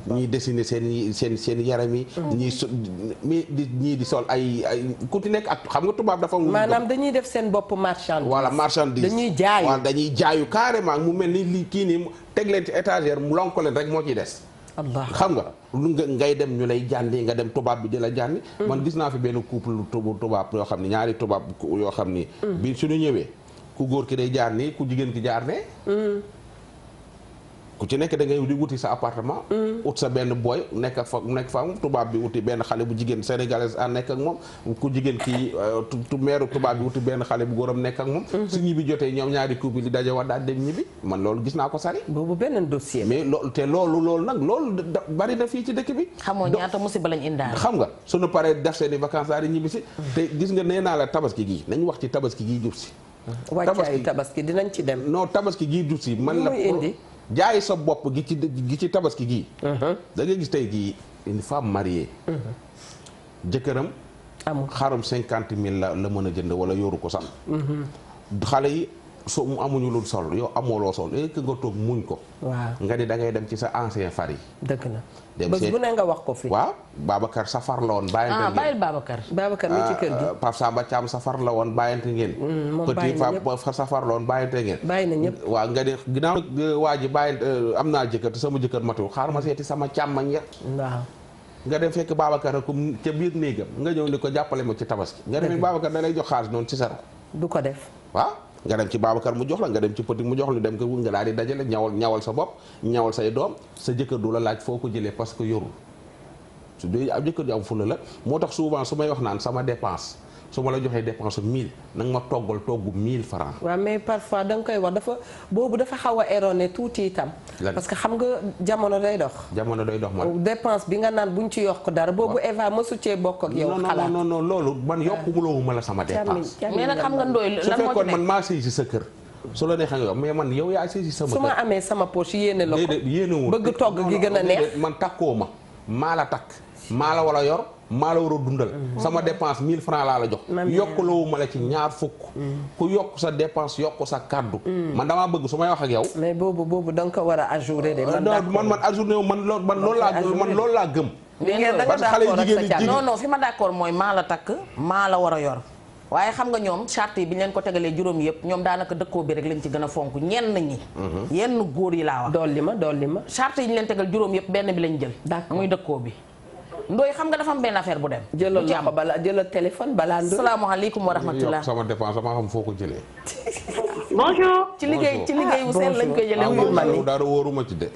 ñii dessiner seen yaram yi ñii di sol ay ku ci nekk ak xam nga tubaab dafa maanaam dañuy def seen bopp marchandise voilà marchandise dañuy jaayu carrément mu mel ni li kii nii teg leen ci étagère mu lonko leen rek moo ciy des xam nga lu ngay dem ñu lay jàndi nga dem tubaab bi di la jàndi man gis naa fi benn couple tubaab yoo xam ne ñaari tubaab yoo xam ni bi suñu ñëwee ku góor ki day jaar nii ku jigéen ki jaar ne ku ci nekk da ngay di wuti sa appartement ut sa benn boy nekk fa tubaab bi wuti benn xale bu jigéen sénégalaise a nekk ak moom ku jigéen kii meeru tubaab bi wuti benn xale bu góoram nekk ak moom su ñibbi jotee ñoom ñaari couple li daje wax daal dem ñibbi man loolu gis naa ko sari boobu beneen dossier mais loolu nag loolu bari na fii ci dëkk bi xamoo ñaata musiba lañ indaale xam nga suñu paree def seeni vacances daal di ñibbi si te gis nga nee naa la tabaski gii nañ wax ci tabaski gii jub si wàccaayu tabaski dinañ ci dem non tabaski gii jub si man la jaay sa bopp gi ci tabaski gii da ngay gis tey gii une femme mariée jëkkëram xarum 50 000 la mën a jënd wala yoru ko sax xale yi so mu amuñu lu sol yow amooloo sol léegi nga toog muñ ko waaw nga ni da ngay dem ci sa ancien far yi dëgg na bés bu ne nga wax ko fi waaw Babacar safar la woon bàyyante ngeen bàyyil Babacar mi ci kër gi Pape Samba Thiam safar la woon bàyyante ngeen petit fa safar la woon bàyyante ngeen bàyyi na ñëpp waaw nga ni ginnaaw waa ji bàyyante am naa jëkkër te sama jëkkër matul xaar ma seeti sama càmmañ ya waaw nga dem fekk Babacar ak ca biir néegam nga ñëw ni ko jàppale ma ci tabaski nga dem Babacar da lay jox xaalis noonu ci saro du ko def waaw nga dem ci Babacar mu jox la nga dem ci petit mu jox la dem ko nga daal di dajale ñawal sa bopp ñawal say doom sa jëkkër du la laaj foo ko jëlee parce que yorul su dee am jëkkër ju am fula la moo tax souvent su may wax naan sama dépense su ma la joxee dépense 1000 na nga ma togg 1000 francs. waaw mais parfois da nga koy wax dafa xaw a erroné tuuti itam. parce que xam nga jamono day dox. jamono day dox man. dépense bi nga naan buñ ci yokk dara. boobu Eva mësu cee bokk ak yow. xalaat non loolu man yokkumuloo ma la sama dépense. mais nag xam nga ndooy lan moo ci su fekkoon man maa sëy si sa kër. su la neexee nga yow mais man yow yaa sëy si sama kër. su ma amee sama poche yéene la ko. déedéet yéenewul bëgg togg gi gën a neex. man takkoo ma maa la takk maa la war a yor maa la war a dundal sama dépense 1000 francs laa la jox yokkuloowu ma la ci ñaar fukk ku yokk sa dépense yokk sa kàddu man damaa bëgg su may wax ak yow mais boobu da nga ko war a ajourer de man ajourné wu man loolu laa gëm parce que xale yu jigéen ñi non fi ma d'accord mooy maa la takk maa la war a yor waaye xam nga ñoom charte yi bi ñu leen ko tegalee juróom yëpp ñoom daanaka dëkkoo bi rek lañ ci gën a fonk ñenn ñi yenn góor yi laa wax dolli ma charte yi ñu leen tegal juróom yëpp benn bi lañ jël muy dëkkoo bi ndooy xam nga dafa am benn affaire bu dem jëlal loxo bala jëlal téléphone balaa ndooy salaamaaleykum wa rahmatullah sama dépense dama xam foo ko jëlee bonjour ci liggéey bu seen lañ koy jëlee wuyul ma ni dara wóoruma ci de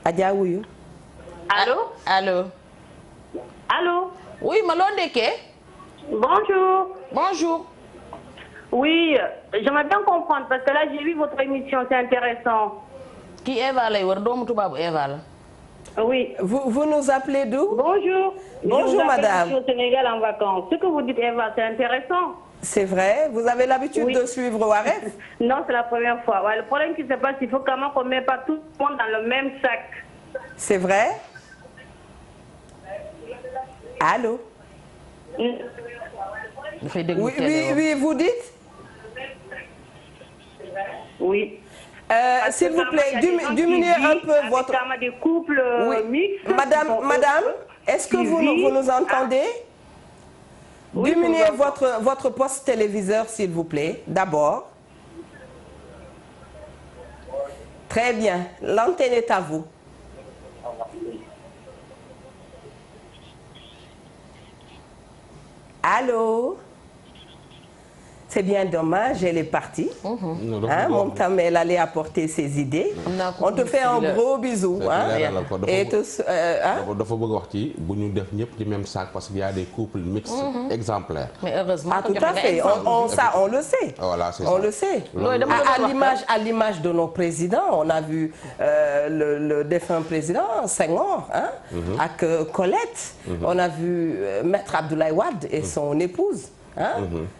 Adja wuyu allo wuyu ma loo ndekkee bonjour. bonjour. Oui, j'aimerais bien comprendre parce que là j'ai vu votre émission, c'est intéressant. kii Eva lay wër doomu tubaabu Eva la. Oui. Vous nous appelez d'où? Bonjour. Bonjour madame. Je suis au Sénégal en vacances. Ce que vous dites Eva, c'est intéressant. C'est vrai? Vous avez l'habitude de suivre Wareef? Non, c'est la première fois. Ouais, le problème qui se passe, il faut quand même qu'on ne mette pas tout le monde dans le même sac. C'est vrai? Allô? dafay déglu oui, vous dites? Oui. S'il vous plaît, diminuez un peu votre... des couples mixtes. Madame, est-ce que vous nous entendez? Oui, diminuez votre poste téléviseur, s'il vous plaît, d'abord. Très bien. L'antenne est à vous. Allô? C'est bien dommage, elle est partie. Moom tam elle allait apporter ses idées. On te fait un gros bisou. Et dafa bëgg wax ci bu ñu def ñëpp ci même sac parce qu'il y a des couples mixtes exemplaires. Mais heureusement tout à fait, on le sait. Voilà, c'est ça. On le sait. À l'image de nos présidents, on a vu le défunt président Senghor, ak Colette. On a vu Maître Abdoulaye Wade et son épouse.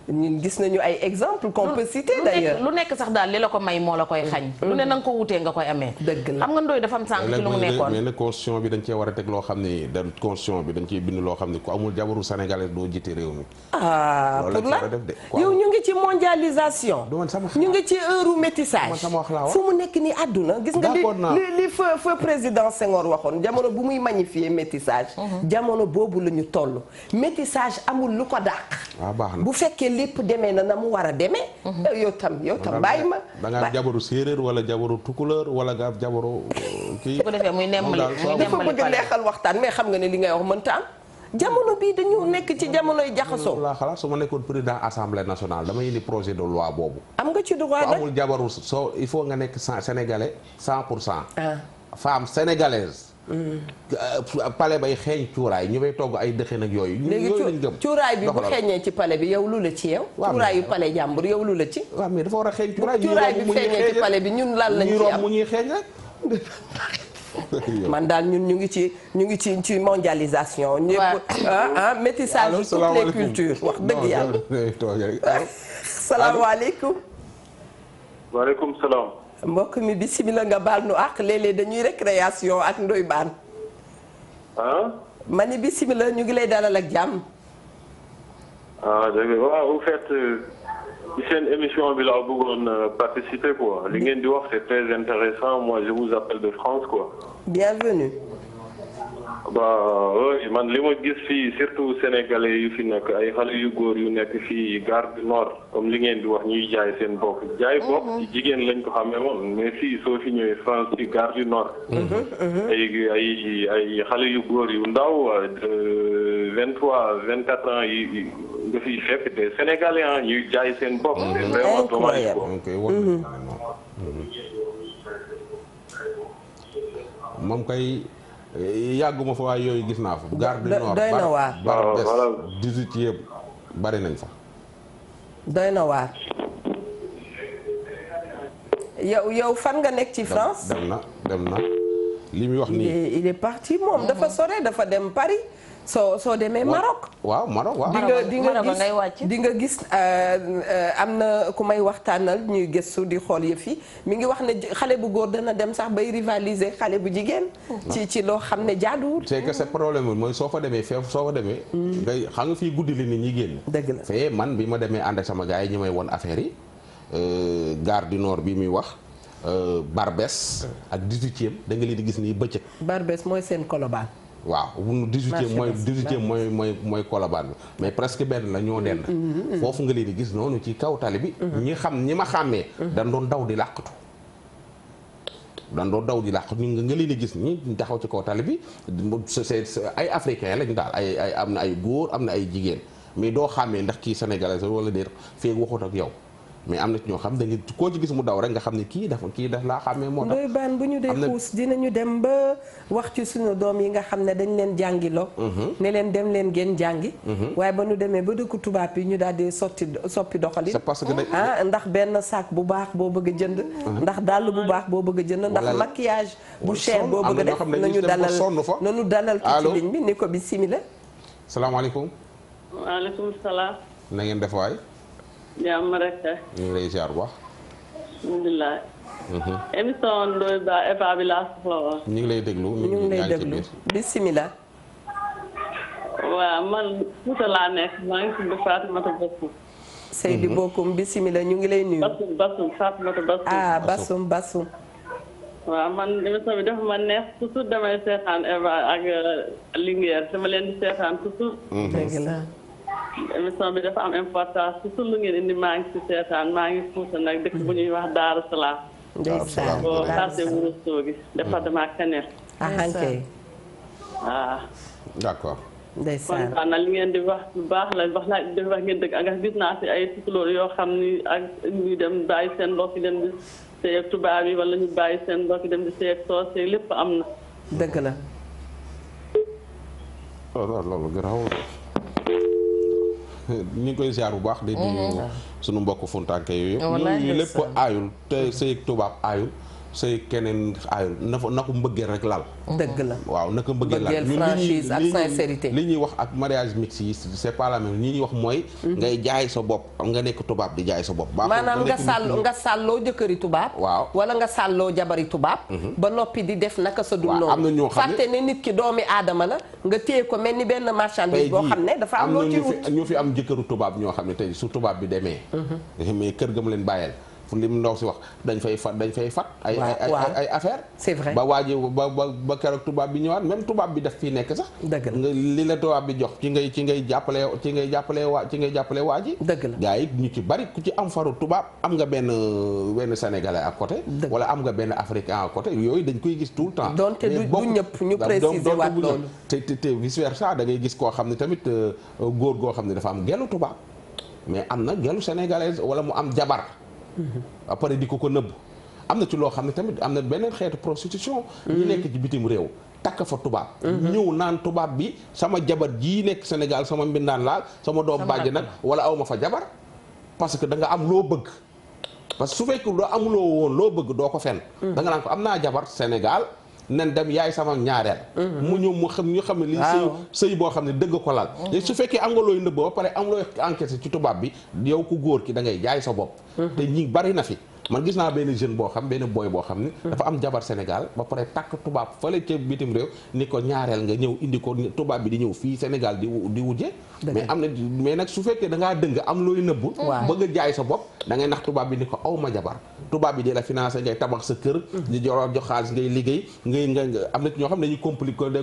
ñun gis nañu ay exemples qu'on peut citer d'ailleurs. lu nekk sax daal li la ko may moo la koy xañ. lu ne na nga ko wutee nga koy amee. dëgg la xam nga Ndoye dafa am sànq ci lu mu nekkoon. mais nag constitution bi dañ cee war a teg loo xam ni constitution bi dañ ciy bind loo xam ni ku amul jabaru sénégalais doo jiite réew mi. Pour la yow ñu ngi ci mondialisation. ñu ngi ci heure métissage. fu mu nekk ni àdduna gis nga li feu président Senghor waxoon jamono bu muy magnifier métissage. jamono boobu la ñu toll. métissage amul lu ko dàq. bu fekkee lépp demee na mu war a demee. yow tam bàyyi ma. da nga jabaru séeréer wala jabaru tukulóor wala nga jabaru kii. su ko defee muy nembali dafa bëgg neexal waxtaan mais xam nga ne li ngay wax mënta am. jamono bii dañu nekk ci jamonoy jaxasoo. laa xalaat su ma nekkoon président assemblée nationale dama indi projet de loi boobu. am nga ci droit nag amul jabaru il faut nga nekk sénégalais 100%. femme sénégalaise. pale bay xeeñ cuuraay ñu bay togg ay dëxën ak yooyu. léegi cuuraay bi bu xeeñee ci pale bi yow lu la ci yow. cuuraayu pale jàmbur yow lu la ci. waaw mais dafa war a xeeñ cuuraay bi xeeñee ci pale bi ñun lan lañ ci am mu ñuy xeeñ rek. man daal ñun ñu ngi ci mondialisation. ñëpp métissage de toutes les cultures wax dëgg yàlla. salaamaaleykum. waaleykum salaam. mbokk mi bisimilah nga baal nu àq léeg-léeg dañuy récréation ak Ndoye Bane. ma ni bisimilah ñu ngi lay dalal ak jàmm. dëgg waaw au fait ci seen émission bi laa bëggoon participer quoi li ngeen di wax c'est très intéressant moi je vous appelle de France quoi. bienvenue. oui man li ma gis fii surtout sénégalais yu fi nekk ay xale yu góor yu nekk fii gare du Nord comme li ngeen di wax ñuy jaay seen bopp jaay bopp ci jigéen lañ ko xamee woon mais fii soo fi ñëwee France ci gare du Nord ay xale yu góor yu ndaw de 23-24 ans yi nga fiy fekk des sénégalais ñuy jaay seen bopp c'est vraiment dommage quoi. moom kay yàgguma fa waaye yooyu gis naa fa. gare du Nord doy na waar. Barbès 18 bari nañ fa. doy na waar. yow fan nga nekk ci France. dem na li muy wax nii. il est parti moom dafa sore dafa dem Paris. soo demee Maroc. waaw Maroc waaw. di nga gis am na ku may waxtaanal ñuy gëstu di xool yëf yi mi ngi wax ne xale bu góor dana dem sax bay rivaliser xale bu jigéen. ci loo xam ne jaaduwul. c'est que c'est problème mooy soo fa demee ngay xam nga fii guddi li nit ñi génn. dëgg la fee man bi ma demee ànd ak sama gars yi ñi may won affaire yi gare du Nord bi muy wax Barbès ak 18e da nga leen di gis nii bëccëg. Barbès mooy seen Colobane. waaw 18e mooy Colobane bi mais presque benn la ñoo dend. foofu nga leen di gis noonu ci kaw tali bi. ñi ma xàmmee. dañ doon daw di làqatu. nga leen di gis ñi taxaw ci kaw tali bi c'est ay africain lañu daal ay am na ay góor am na ay jigéen mais doo xàmmee ndax kii sénégalais wala déet feeg waxut ak yow mais am na ci ñoo xam da nga koo ci gis mu daw rek nga xam ne kii daf laa xàmmee moo tax. ndoy baan bu ñu dee xuus dinañu dem ba wax ci suñu doom yi nga xam ne dañ leen jàngiloo. ne leen dem leen ngeen jàngi. waaye ba ñu demee ba dëkku tubaab yi ñu daal di soppi doxalin. c'est parce que ndax benn sac bu baax boo bëgg a jënd. ndax dàll bu baax boo bëgg a jënd. ndax maquillage bu cher boo bëgg a def. nañu dalal ki ci ligne bi ni ko bismillah. salaamaaleykum. waaleykum salaam. na ngeen def waay. jàmm rek. ñu ngi lay ziar bu baax. alhamdulilah. émission Ndoye Ba Eva bi laa soxla woon. ñu ngi lay déglu ñu ngi lay déglu bisimilah. waaw man Fouta laa nekk maa ngi tudd Fatoumata Bassoum. Seydi Bokoum bisimilah ñu ngi lay nuyu. Bassoum Fatoumata Bassoum. Bassoum. waaw man émission bi dafa ma neex toujours damay seetaan Eva ak Linguère dama leen di seetaan toujours. dëgg la. émission bi dafa am importance toujours lu ngeen indi maa ngi si seetaan maa ngi Fouta nag dëkk bu ñuy wax Daaru Salaam. ndeysaan boo xaasee Ourossogui département Kanel. ahankay. waaw. d'accord. ndeysaan kontaan na li ngeen di wax lu baax la wax ngeen dëgg ak gis naa si ay tukulóor yoo xam ni ak ñu dem bàyyi seen mbokk dem di sëy ak tubaab yi wala ñu bàyyi seen mbokk dem di sëy ak soose lépp am na. dëgg la. loolu garaaw ñu ngi koy ziar bu baax. di nuyu sunu mbokk funtaanke yooyu. ñu lépp aayul te sëy ak tubaab aayul. sëy keneen aayul na ko mbëggeel rek lal. dëgg la waaw na ko mbëggeel lal mbëggeel franchise ak sincérité. li ñuy wax ak mariage mixte yi c'est pas la même li ñuy wax mooy. ngay jaay sa bopp nga nekk tubaab di jaay sa bopp. maanaam nga sàlloo jëkkëri tubaab. waaw wala nga sàlloo jabari tubaab. ba noppi di def naka sa dul noonu. am na ñoo xam ne fàtte ne nit ki doomi aadama la nga téye ko mel ni benn marchandise boo xam ne dafa am loo ci wut. ñu fi am jëkkëru tubaab ñoo xam ne tey su tubaab bi demee. mais kër ga mu leen bàyyeel. fu lim ndaw si wax dañ fay fat ay affaire c'est vrai ba waaji ba keroog tubaab bi ñëwaat même tubaab bi daf fii nekk sax dëgg la nga li la tubaab bi jox ci ngay jàppale waa ji dëgg la gars yi ñu ci bari ku ci am faru tubaab am nga benn sénégalais à côté wala am nga benn africain à côté yooyu dañ koy gis tout le temps donte du ñëpp ñu préciser waat loolu te vice versa da ngay gis koo xam ne tamit góor goo xam ne dafa am gelu tubaab mais am na gelu sénégalaise wala mu am jabar après di ko nëbb am na ci loo xam ne tamit am na beneen xeetu prostitution ñu nekk ci bitim réew takk fa tubaab ñëw naan tubaab bi sama jabar jii nekk Sénégal sama mbindaan laal sama doom bàjj nag wala aw ma fa jabar parce que da nga am loo bëgg parce que su fekkee doo amuloo woon loo bëgg doo ko fenn da nga naan ko am naa jabar Sénégal nen dem yaay sama ñaareel mu ñëw mu xam ñu xam ne lii sëy boo xam ne dëgg ko lal su fekkee am nga looy nëbb ba pare am looy encaissé ci tubaab bi yow ku góor ki da ngay jaay sa bopp te ñi bari na fi man gis naa benn jeune boo xam benn boy boo xam ne dafa am jabar Sénégal ba pare takk tubaab fële ca bitim réew ni ko ñaareel nga ñëw indi ko tubaab bi di ñëw fii Sénégal di wujje mais nag su fekkee da ngaa dëng am looy nëbbu bëgg a jaay sa bopp da ngay nax tubaab bi ni ko aw ma jabar tubaab bi di la financé ngay tabax sa kër di jox xaalis ngay liggéey nga am na ci ñoo xam ne dañuy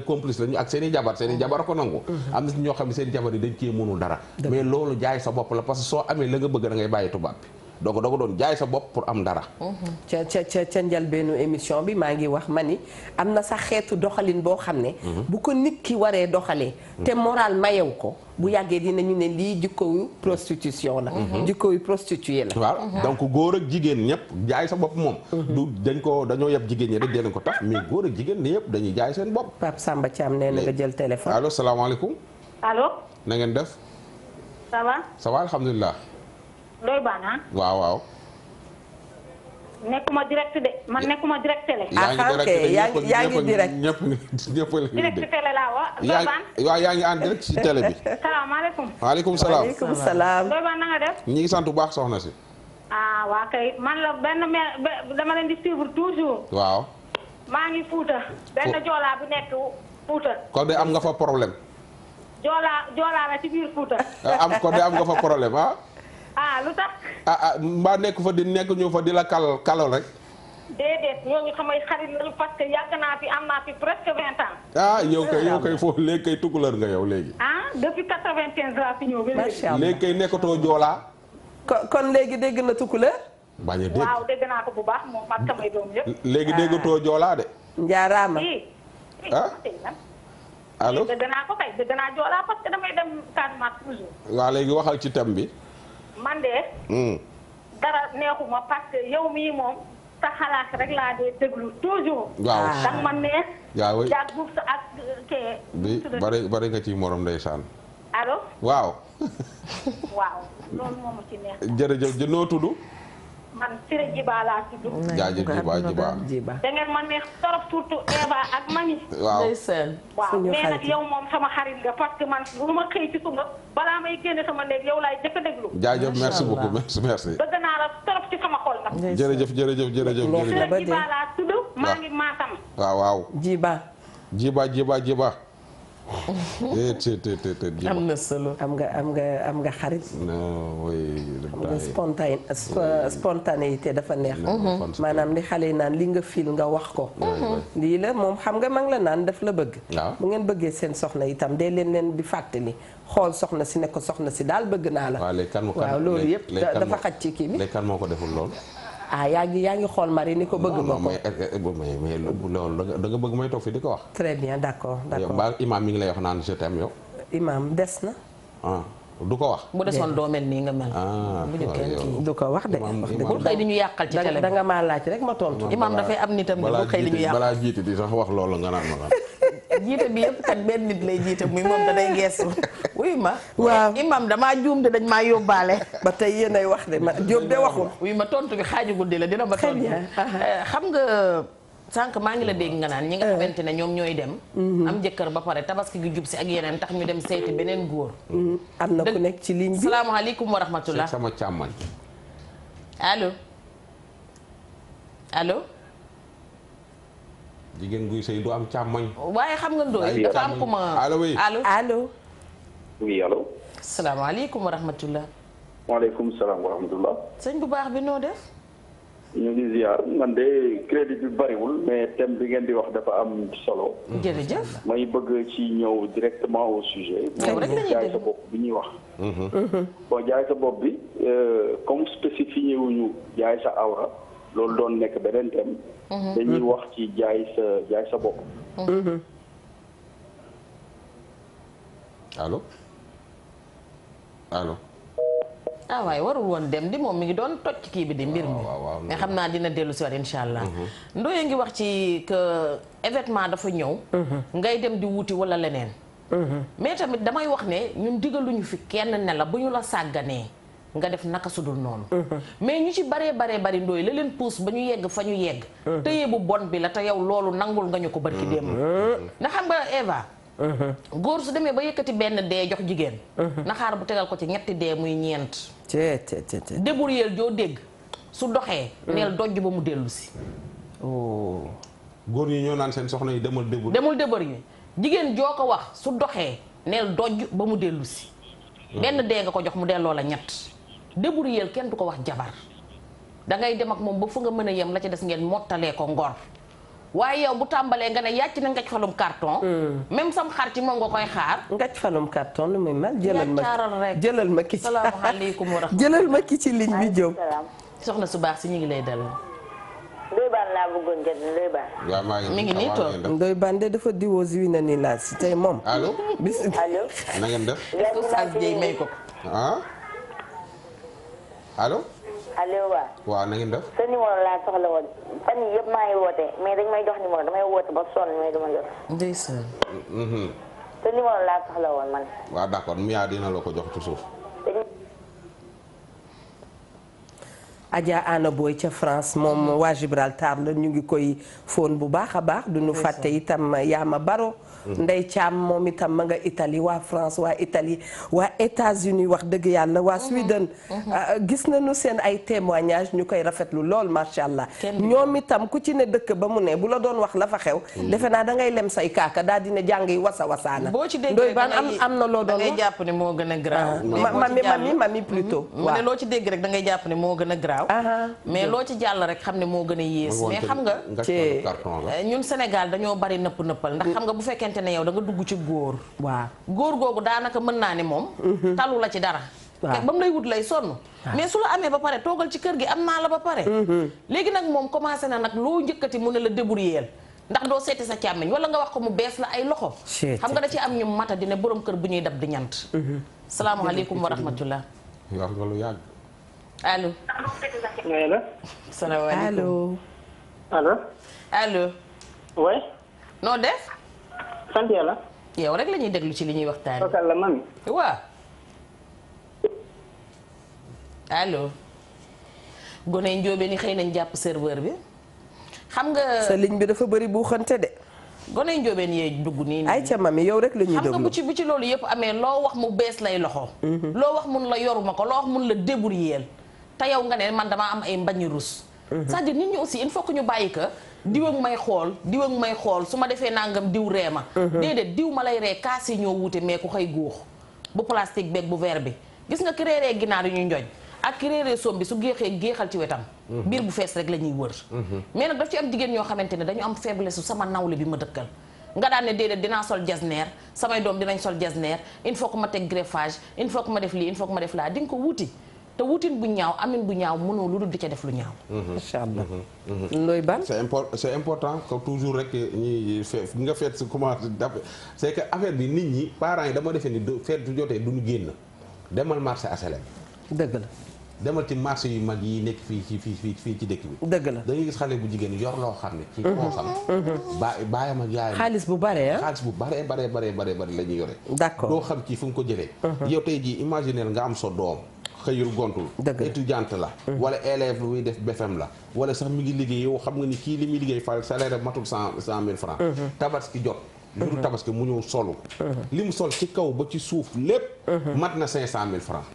complice lañu ak seen i jabar ko nangu am na ci ñoo xam ne seen i jabar yi dañ cee mënul dara mais loolu jaay sa bopp la parce que soo amee la nga bëgg da ngay bàyyi tubaab bi donc doo ko doon jaay sa bopp pour am dara. ca njëlbeenu émission bi maa ngi wax ma ni am na sax xeetu doxalin boo xam ne. bu ko nit ki waree doxalee. te moral mayew ko bu yàggee dinañu ne lii jikkowu prostitution la. jikkowu prostituée la. waaw donc góor ak jigéen ñëpp jaay sa bopp moom. du dañoo yeb jigéen ñi rek dinañ ko tax mais góor ak jigéen ñi yëpp dañuy jaay seen bopp. Pape Samba Thiam nee na nga jël téléphone. allo salaamaaleykum. allo. na ngeen def. ça va. ça va alhamdulilah. Ndoye Bane ah. waaw. nekkuma direct de man nekkuma direct télé. yaa ngi direct ñëpp la direct télé laa wa. Ndoye Bane waaw yaa ngi en direct ci télé bi. salaamaaleykum. waaleykum salaam. waaleykum salaam. Ndoye Bane na nga def. ñi ngi sant bu baax soxna si. ah waa kay man la benn dama leen di suivre toujours. waaw. maa ngi Fuuta. benn joolaa bu nekk Fuuta. kon de am nga fa problème. joolaa la ci biir Fuuta. kon de am nga fa problème ah. lu tax. mbaa nekk ñu fa di la kalol rek. déedéet ñooñu xamay xarit lañu parce que yàgg naa fi am naa fi presque 20 ans. yow kay foofu léegi kay tukulër nga yow léegi. depuis 95 laa fi ñëw ba léegi. léegi kay nekkatoo joolaa. kon léegi dégg na tukulër. bañ a dégg waaw dégg naa ko bu baax moom ak samay doom yëpp. léegi déggatoo joolaa de. njaaraama. allo dégg naa ko kay dégg naa joolaa parce que damay dem Casamance toujours. waaw léegi waxal ci thème bi. man de. dara neexuma parce que yow mii moom sa xalaat rek laa dee déglu toujours. waaw danga ma neex. waaw oui jàpp sa ak kee. bi bari nga ci morom ndeysaan. allo. waaw. waaw loolu moo ma ci neex. jërëjëf noo tudd. man Siré Jiba laa tudd. jaajëf Jiba. da ngeen ma neex trop surtout Eva ak Mami. waaw waaw mais nag yow moom sama xarit nga parce que man bu ma xëy ci suba balaa may génne sama néeg yow laay jëkk a déglu. jaajëf merci beaucoup merci. bëgg naa la trop ci sama xol nag. jërëjëf. Siré Jiba laa tudd. maa ngi Matam. waaw. Jiba. am na solo. am nga xarit. spontanéité dafa neex. maanaam li xale yi naan li nga fil nga wax ko. lii la moom xam nga mag la naan daf la bëgg. bu ngeen bëggee seen soxna itam dee leen di fàttali xool soxna si ne ko soxna si daal bëgg naa la. waaw loolu yëpp dafa xaj ci kii bi. léegi kan moo ko deful lool. yaa ngi xool Marie ni ko bëgg nga ko. mais loolu da nga bëgg may toog fi di ko wax. très bien d'accord. ba imam mi ngi lay wax naan je t'aime yow. imam des na. du ko wax. bu desoon doo mel nii nga mel. bu ñu kenn kii du ko wax de. bul xëy di ñu yàqal ci télé bi da nga maa laaj rek ma tontu. imam dafay am nitam de bul xëy di ñu yàq. balaa jiite di sax wax loolu nga naan ma. jiite bi yëpp kat benn nit lay jiite muy moom da day geesu. wuy ma. waaw imam damaa juum de dañ maa yóbbaale. ba tey yéen ay wax de ma Diop de waxul. wuy ma tontu bi xaaju guddi la dina ma tontu. xam nga. sànq maa ngi la dégg nga naan ñi nga xamante ne ñoom ñooy dem. am jëkkër ba pare tabaski gi jub si ak yeneen tax ñu dem seeti beneen góor. am na ku nekk ci ligne bi salaamaaleykum wa rahmatullah. sama càmmoñ. allo. jigéen guy sëy du am càmmoñ. waaye xam nga Ndoye dafa am ku ma. allo. oui allo. salaamaaleykum wa rahmatullah. waaleykum salaam wa rahmatullah. sëñ bu baax bi noo def. ñu ngi ziar man de crédit bi bariwul mais thème bi ngeen di wax dafa am solo. jërëjëf. may bëgg ci ñëw directement au sujet. yow rek la jaay sa bopp bi ñuy wax. bon jaay sa bopp bi comme spécifié wuñu jaay sa awra loolu doon nekk beneen thème. dañuy wax ci jaay sa bopp. allo. waaye warul woon dem di moom mi ngi doon toj kii bi di mbir mi. mais xam naa dina dellu si waat incha allah. Ndoye ngi wax ci que événement dafa ñëw. ngay dem di wuti wala leneen. mais tamit damay wax ne ñun digaluñu fi kenn ne la bu ñu la sàgganee nga def naka sudul noonu. mais ñu ci baree bari Ndoye la leen puus ba ñu yegg fa ñu yegg. tëye bu bon bi la te yow loolu nangul nga ñu ko barki démb. ndax xam nga Eva. góor su demee ba yëkkati benn dee jox jigéen. na xaar bu tegal ko ci ñetti dee muy ñeent. débrouiller joo dégg su doxee. neel dojj ba mu dellu si. góor ñi ñoo naan seen soxna yi demul débrouiller jigéen joo ko wax su doxee neel dojj ba mu dellu si. benn dee nga ko jox mu delloo la ñett. débrouiller kenn du ko wax jabar dangay dem ak moom ba fu nga mën a yem la ci des ngeen mottalee ko ngor. waaye yow bu tàmbalee nga ne yàcc na ngaj falum carton. même sam xar ci moom nga koy xaar. ngaj falum carton lu muy mel. jëlal ma ki ci salaamaaleykum wa rahmatulah. jëlal ma ki ci ligne bi Diop. soxna su baax si ñu ngi lay dalal. Ndoye Bane laa bëggoon jot Ndoye Bane. waaw maa mi ngi nii toog. Ndoye Bane de dafa diwoo si na ni laa si tey moom. allo. allo. na ngeen def. Oustaz Dieye may ko. allo. allo waaw. waaw na ngeen def. sa numéro laa soxla woon fan yii yëpp maa ngi woote mais dañ may jox numéro damay woote ba sonn mais dama jot. ndeysaan. sa numéro laa soxla woon man. waaw d'accord Mia dina la ko jox ci suuf. Adja Anna Boy ca France moom waa Gibraltar la ñu ngi koy fóon bu baax a baax du ñu fàtte itam Yaama Baro. Ndey Caam moom itam ma nga Italie waa France waa Italie waa États-Unis wax dëgg yàlla waa Sweden. gis nañu seen ay témoignages ñu koy rafetlu lool macha allah. ñoom itam ku ci ne dëkk ba mu ne bu la doon wax la fa xew. defe naa da ngay lem say kaaka daal dina jàng yi wasaana. boo ci déggee Ndoye Bane am na loo doon da ngay jàpp ne moo gën a graaw. mami plutôt. waaw loo ci dégg rek da ngay jàpp ne moo gën a graaw. mais loo ci jàll rek xam ne moo gën a yées. mais xam nga ñun Sénégal dañoo bari nëppal ndax xam nga bu fekkente ne yow da nga dugg ci góor. waaw góor googu daanaka mën naa ne moom. talu la ci dara. waaw ba mu lay wut lay sonn. mais su la amee ba pare toogal ci kër gi am naa la ba pare. léegi nag moom commencé na nag loo njëkkati mu ne la débrouiller ndax doo seeti sa càmmiñ wala nga wax ko mu bees la ay loxo. xam nga da ci am ñu mata di ne borom kër bu ñuy dab di ñant. salaamaaleykum wa rahmatullah. wax nga lu yàgg. allo. allo. salaamaaleykum. allo. allo. oui. noo def. sant yàlla. yow rek la ñuy déglu ci li ñuy waxtaan. kooku la mami. waaw. allo. gone yi njóobeen ni xëy nañ jàpp serveur bi. xam nga sa ligne bi dafa bëri bu xante de. gone yi njóobeen yee dugg nii. ay ca mami yow rek la ñuy déglu. xam nga bu ci loolu yëpp amee loo wax mu bees lay loxo. loo wax mun la yoruma ko loo wax mun la débrouiller te yow nga ne man damaa am ay mbañi rus. c'est-à-dire nit ñi aussi il faut que ñu bàyyi ka diw ak may xool diw ak may xool su ma defee nangam diw ree ma. déedéet diw ma lay ree kaas yi ñoo wuute mais ku xëy góox bu plastique beeg bu verre bi gis nga ki reeree ginaar yu ñu njoñ ak ki réeree soom bi su géexee géexal ci wetam. biir bu fees rek la ñuy wër. mais nag daf ci am jigéen ñoo xamante ne dañu am faiblesse su sama nawle bi ma dëkkal. nga daan ne déedéet dinaa sol jasneer samay doom dinañ sol jasneer il faut que ma teg greffage il faut que ma def lii il faut que ma def laa di nga ko wuti te wutin bu ñaaw amin bu ñaaw mënoo lu dul di ca def lu ñaaw. incha allah. Ndoye Bane. c'est important que toujours rek ñi nga feet si comment c'est que affaire bi nit ñi parents yi dama defee ni feet du jotee duñu génn demal marché HLM. dëgg la. demal ci marché yu mag yi nekk fii ci dëkk bi. dëgg la da ngay gis xale bu jigéen yor loo xam ne. ci poosam. baayam ak yaayam. xaalis bu bare ah. xaalis bu bare la ñuy yore. d'accord doo xam ci fu mu ko jëlee. yow tey jii imaginer nga am sa doom. xëyul gontul. étudiante la. wala élève luy def BFM la. wala sax mi ngi liggéey yow xam nga ni kii li muy liggéey fa salaire matul 100 000 francs. tabaski jot. lu dul tabaski mu ñëw solu. li mu sol ci kaw ba ci suuf lépp. mat na 500 000 francs.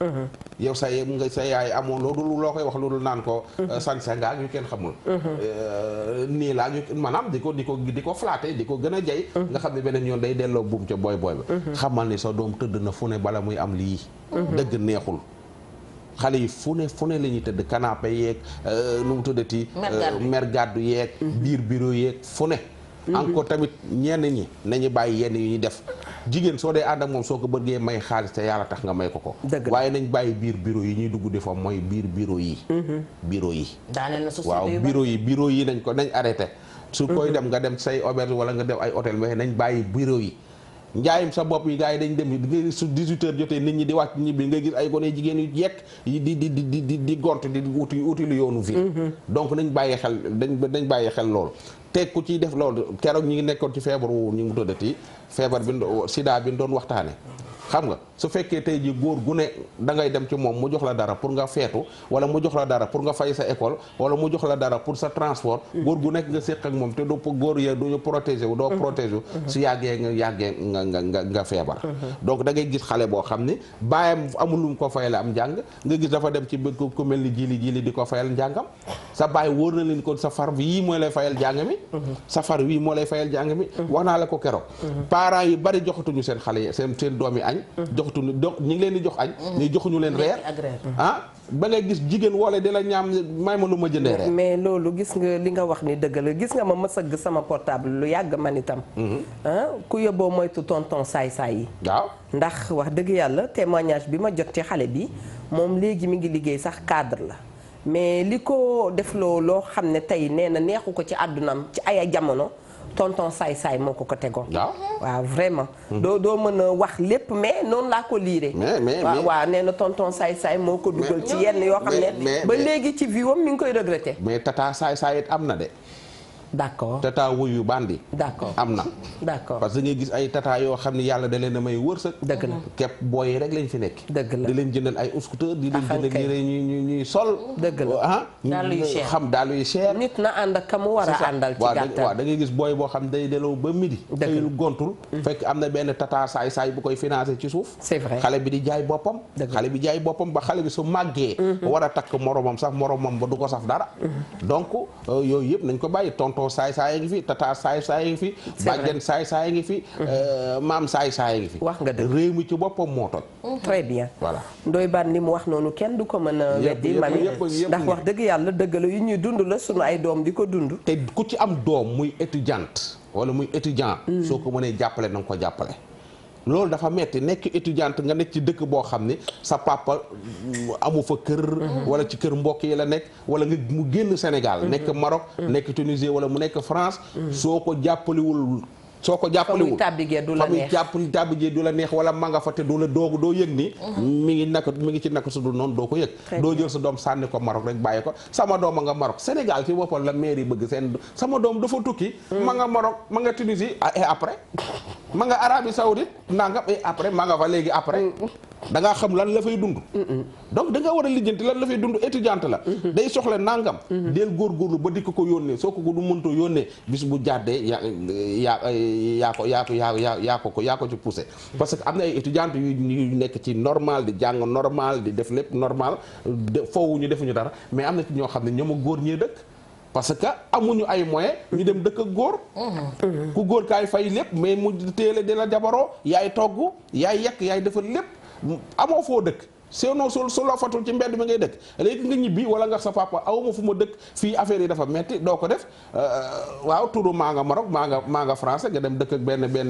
yow sa yaay amoon loo koy wax loolu naan ko. sañse nga ak yu kenn xamul. nii laa yu maanaam di ko flatter di ko gën a jay. nga xam ne beneen yoon day delloo buum ca booy ba. xamal ni sa doom tëdd na fu ne bala muy am lii. dëgg neexul. xale yi fu ne la ñuy tëdd canapé yeeg nu mu tuddati. mer gàddu yeeg. biir bureau yeeg fu ne. encore tamit ñenn ñi nañu bàyyi yenn yu ñuy def jigéen soo dee ànd ak moom soo ko bëggee may xaalis te yàlla tax nga may ko. waaye nañ bàyyi biir bureau yi ñuy dugg di fa mooy biir bureau yi. bureau yi. waaw bureau yi nañ arrêté. su koy dem nga dem say auberge wala nga dem ay hôtel mais nañ bàyyi bureau yi. njaayum sa bopp yi gars yi dañ dem su 18h jotee nit ñi di wàcc ñibbi nga gis ay gone jigéen yu yekk di gont di uti lu yoonu vie. donc nañ bàyyi xel loolu. te ku ciy def loolu keroog ñi ngi nekkoon ci feebaru ñu ngi tuddati feebar bi sida bi doon waxtaane xam nga su fekkee tey ji góor gu ne da ngay dem ci moom mu jox la dara pour nga feetu wala mu jox la dara pour nga fay sa école wala mu jox la dara pour sa transport góor gu nekk nga séq ak moom te doo góor ya duñu protégé wu doo protégé wu su yàggee nga feebar donc da ngay gis xale boo xam ne baayam amul lu mu ko fayal am njàng nga gis dafa dem ci ku mel ni jili di ko fayal njàngam sa baay wóor na leen ko sa far yii mooy lay fayal njàng mi sa far wii moo lay fayal njàng mi wax naa la ko keroog parents yi bari joxatuñu seen xale yi seen doom yi añ joxatuñu ñi ngi leen di jox añ ni joxuñu leen reer ba ngay gis jigéen woole di la ñaam may ma lu ma jëndee reer mais loolu gis nga li nga wax ni dëgg la gis nga ma sëgg sama portable lu yàgg man itam ku yóbboo moytu tonton saay-saay yi waaw ndax wax dëgg yàlla témoignage bi ma jot ci xale bi moom léegi mi ngi liggéey sax cadre la mais li ko def loo xam ne tey nee na neexu ko ci àddunam ci ay jamono tonton saay-saay moo ko tegoon waaw vraiment doo mën a wax lépp mais noonu laa ko liire waaw nee na tonton saay-saay moo ko dugal ci yenn yoo xam ne ba léegi ci viwam mi ngi koy regretter mais tata saay-saay it am na de d'accord tata wuyu bandi d'accord am na d'accord parce que ngay gis ay tata yoo xam ne yàlla da leen a may wërsëg dëgg la képp booy yi rek lañ fi nekk dëgg la di leen jëndal ay scooter di leen jëndal yére ñuy sol dëgg la xam daal yu cher nit na ànd ak ka mu war a àndal ci gàttal waaw da ngay gis booy boo xam day delaw ba midi xëyul gontul fekk am na benn tata saay-saay bu koy financé ci suuf c'est vrai xale bi di jaay boppam ba xale bi su màggee war a takk moromam sax moromam ba du ko saf dara donc yooyu yëpp nañ ko bàyyi tonton saay-saay ngi fi tata saay-saay ngi fi bàjjen saay-saay ngi fi maam saay-saay ngi fi wax nga dëgg réew mi ci boppam moo toj très bien voilà Ndoye Bane li mu wax noonu kenn du ko mën a weddi mami ndax wax dëgg yàlla dëgg la yu ñuy dund la sunu ay doom di ko dund te ku ci am doom muy étudiante wala muy étudiant soo ko mënee jàppale na nga ko jàppale loolu dafa metti nekk étudiante nga nekk ci dëkk boo xam ne sa papa amu fa kër wala ci kër mbokk yi la nekk wala nga mu génn Sénégal nekk Maroc nekk Tunisie wala mu nekk France soo ko jàppalewul soo ko jàppalewul fa muy tàbbigee du la neex wala ma nga fa te du la doo yëg ni mi ngi ci naka su dul noonu doo ko yëg doo jël sa doom sànni ko Maroc rek bàyyi ko sama doom ma nga Maroc Sénégal ci boppam la mairie bëgg seen sama doom dafa tukki ma nga Maroc ma nga Tunisie et après ma nga Arabie Saoudite nangam et après ma nga fa léegi après da ngaa xam lan la fay dund donc da nga war a lijjanti lan la fay dund étudiante la day soxla nangam del góorgóorlu ba dikk ko yónnee soo ko du mëntoo yónnee bis bu jàddee yaa ko ci poussé parce que am na ay étudiantes yu nekk ci normal di jàng normal di def lépp normal foowuñu defuñu dara mais am na ci ñoo xam ne ñoom a góor ñee dëkk parce que amuñu ay moyens ñu dem dëkk ak góor ku góor kaay fay lépp mais mu téele di la jabaroo yaay togg yaay yekk yaay defal lépp amoo foo dëkk sinon su la fatul ci mbedd mi ngay dëkk léegi nga ñibbi wala nga sa papa awma fu ma dëkk fii affaire yi dafa metti doo ko def waaw turu maa nga Maroc maa nga français nga dem dëkk ak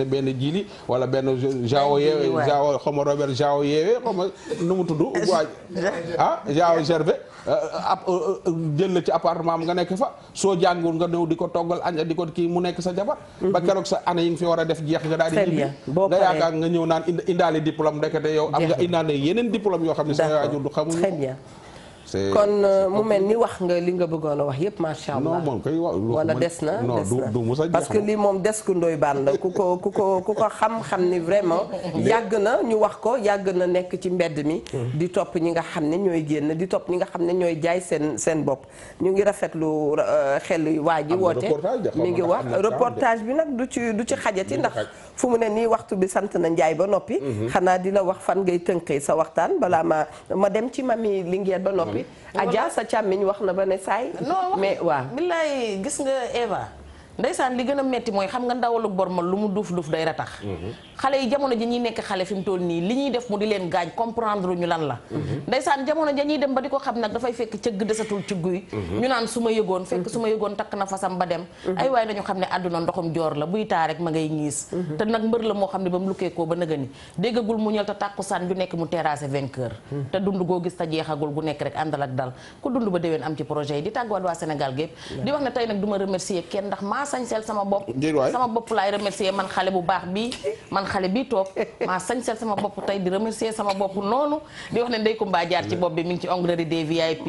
benn jili wala benn Jao yeewe Jao xaw ma Robert Jao yeewe xaw ma nu mu tudd waa Jao Gervais jël la ci appartement am nga nekk fa soo jàngul nga ñëw di ko toggal añ di ko kii mu nekk sa jabar ba keroog sa année yi nga fi war a def jeex nga daal di ñibbi nga yaakaar nga ñëw naan indaale diplôme ndekete yow am nga indaale yeneen diplôme yoo xam ne sa waajur du xamuñu. Très bien. kon mu mel ni wax nga li nga bëggoon a wax yëpp macha allah. non moom kay wala des na du musa parce que lii moom des ku Ndoye Bane la ku ko xam ni vraiment yàgg na ñu wax ko yàgg na nekk ci mbedd mi. di topp ñi nga xam ne ñooy génn di topp ñi nga xam ne ñooy jaay seen bopp. ñu ngi rafetlu xel waa ji woote mi ngi wax reportage bi nag du ci xajati ndax fu mu ne nii waxtu bi sant na Njaay ba noppi. xanaa di la wax fan ngay tënkee sa waxtaan balaa ma dem ci mami Linguère ba noppi. Adja sa càmmiñ wax na ba ne saay mais waaw billaay gis nga Eva ndeysaan li gën a metti mooy xam nga ndawalu bormal lu mu duuf day ratax xale yi jamono ji ñuy nekk xale fi mu toll nii li ñuy def mu di leen gaañ comprendre ñu lan la ndeysaan jamono ja ñuy dem ba di ko xam nag dafay fekk cëgg desatul ci guy ñu naan su ma yëgoon fekk su ma yëgoon takk na fasam ba dem ay waay nañu xam ne àdduna ndoxum joor la buy taa rek ma ngay ñiis te nag mbër la moo xam ne ba mu lukkee koo ba nëga ni déggagul mu ñal te tàkkusaan ju nekk mu terrassé vainqueur te dund goo gis te jeexagul gu nekk rek àndal ak dal ku dund ba déwén am ci projet yi di tàgguwaat waa Sénégal gépp di wax ne tey nag du ma remercier kenn ndax maa sañsel sama bopp laay remercier man xale bu baax bi man xale bi toog maa sañsel sama bopp tey di remercier sama bopp noonu di wax ne Ndeye Coumba jaar ci bopp bi mi ngi ci onglerie des VIP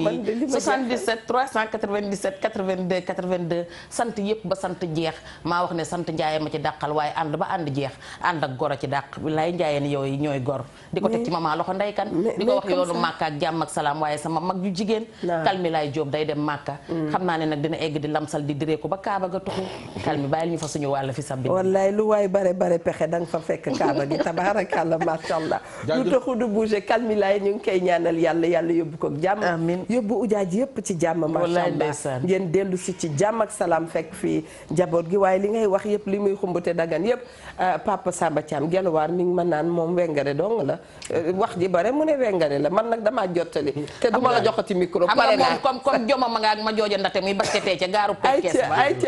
77 397 82 82 sant yëpp ba sant jeex maa wax ne sant Ndiaye ma ci dàqal waaye ànd ba ànd jeex ànd ak gor a ci dàq bilaay Ndiaye ni yooyu ñooy gor di ko teg ci mama loxo ndeykan di ko wax yoonu Màkka ak jàmm ak salaam waaye sama mag ju jigéen Kalmi laay Jóob day dem Màkka xam naa ne nag dina egg di lamsal di diree ko ba Kaaba ga tuxu Kalmi bàyyil ñu fa suñu wàll fi sabbi wallaay lu waay bare pexe da nga fa fekk Kaaba gi tabaarakàlla masha Allah lu taxu du bouger Kalmi laay ñu ngi koy ñaanal yàlla yóbbu ko jàmm amiin yóbbu ujaaj yëpp ci jàmm masha Allah ngeen dellu si ci jàmm ak salaam fekk fii njaboot gi waaye li ngay wax yëpp li muy xumbute dagan yëpp Papa Samba Thiam Gelwaar mi ngi ma naan moom wengare dong la wax ji bare mu ne wengare la man nag damaa jottali te du ma la joxati micro pare naa comme joma ma nga ak ma jooja ndate muy basketee ca gaaru Pekes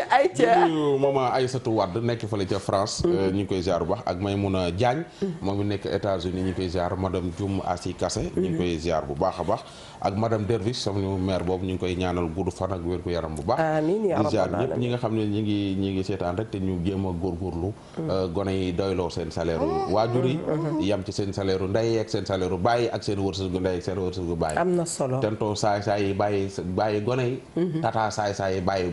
ayca maman Aïssatou Wade nekk fële ca France ñu ngi koy ziar bu baax ak Maymouna Diagne moom mi nekk États-Unis ñu ngi koy ziar madame Dioum Assi Kassé ñu ngi koy ziar bu baax a baax ak madame Derviche sama maire boobu ñu ngi koy ñaanal gudd fan ak wér gu yaram bu baax amiin yaa di ziar rabbal ñëpp ñi nga xam ne ñi ngi seetaan rek te ñu jéem a góorgóorlu gone yi doyloo seen salaire waajur yi yam ci seen salaire ndey ak seen salaire bàyyi ak seen wërsëgu ndey ak seen wërsëgu bàyyi am na solo tentoo saay yi bàyyi gone yi tata saay yi bàyyi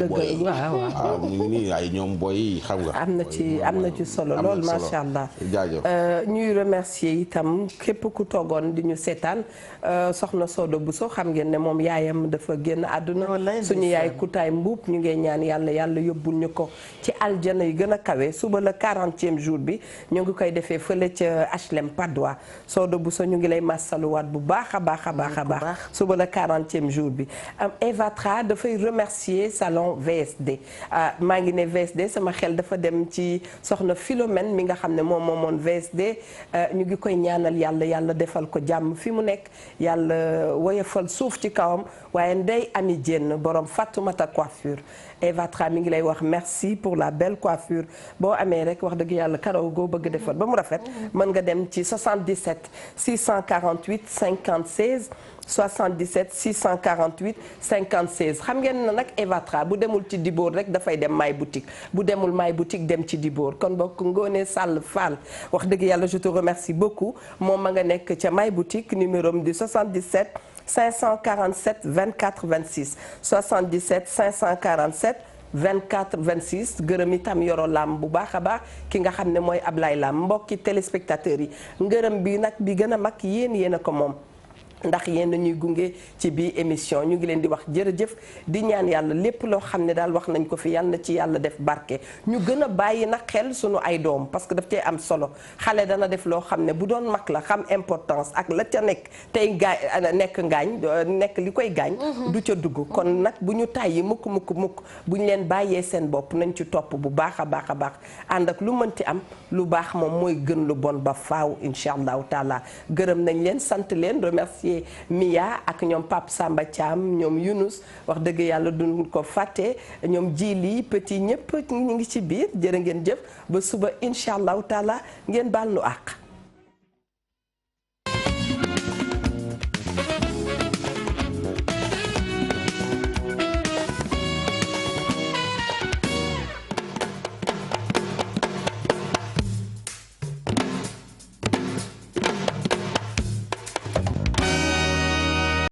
booy yi waaw ñu nii ay ñoom booy yi xam nga am na ci solo lool macha allah jaajëf ñuy remercier itam képp ku toogoon di ñu seetaan soxna Sodo Bousso xam ngeen ne moom yaayam dafa génn àdduna suñu yaay Kutaay Mbuub ñu ngi ñaan yàlla yóbbul ñu ko ci aljana yi gën a kawe suba la 40e jour bi ñu ngi koy defee fële ca HLM Padois Sodo Bousso ñu ngi lay massaluwaat bu baax a baax suba la 40e jour bi Eva Tra dafay remercier salon VSD maa ngi ne VSD sama xel dafa dem ci soxna Philomène mi nga xam ne moom moomoon VSD ñu ngi koy ñaanal yàlla defal ko jàmm fi mu nekk yàlla woyofal suuf ci kawam waaye Ndey Ami Dieng borom Fatoumata coiffure Eva Tra mi ngi lay wax merci pour la belle coiffure boo amee rek wax dëgg yàlla karaw goo bëgg defar ba mu rafet mën nga dem ci 77 648 56 77 648 56 xam ngeen na nag Eva Tra bu demul ci Dibor rek dafay dem My Boutique bu demul My Boutique dem ci Dibor kon bokk Ngoné Sall Fall wax dëgg yàlla je te remercie beaucoup moom ma nga nekk ca My Boutique numéro am di 77 547 24 26 77 547 24 26 gërëm itam Yoro Lam bu baax a baax ki nga xam ne mooy Ablaye Lam mbokki téléspectateurs yi ngërëm bi nag bi gën a mag yéen a ko moom ndax yéen ñuy gunge ci bii émission ñu ngi leen di wax jërëjëf di ñaan yàlla lépp loo xam ne daal wax nañ ko fi yàlla na ci yàlla def barke ñu gën a bàyyi nag xel sunu ay doom parce que daf cee am solo xale dana def loo xam ne bu doon mag la xam importance ak la ca nekk tey nekk li koy gaañ du ca dugg kon nag bu ñu tàyyi mukk bu ñu leen bàyyee seen bopp nañ ci topp bu baax a baax a baax ànd ak lu mënti am lu baax moom mooy gën lu bon ba faaw incha allahu taala gërëm nañ leen sant leen remercier Mia ak ñoom Pape Samba Thiam ñoom Younous wax dëgg yàlla duñ ko fàtte ñoom Jili Petit ñëpp ñu ngi ci biir jërë ngeen jëf ba suba incha allahu taala ngeen baal nu àq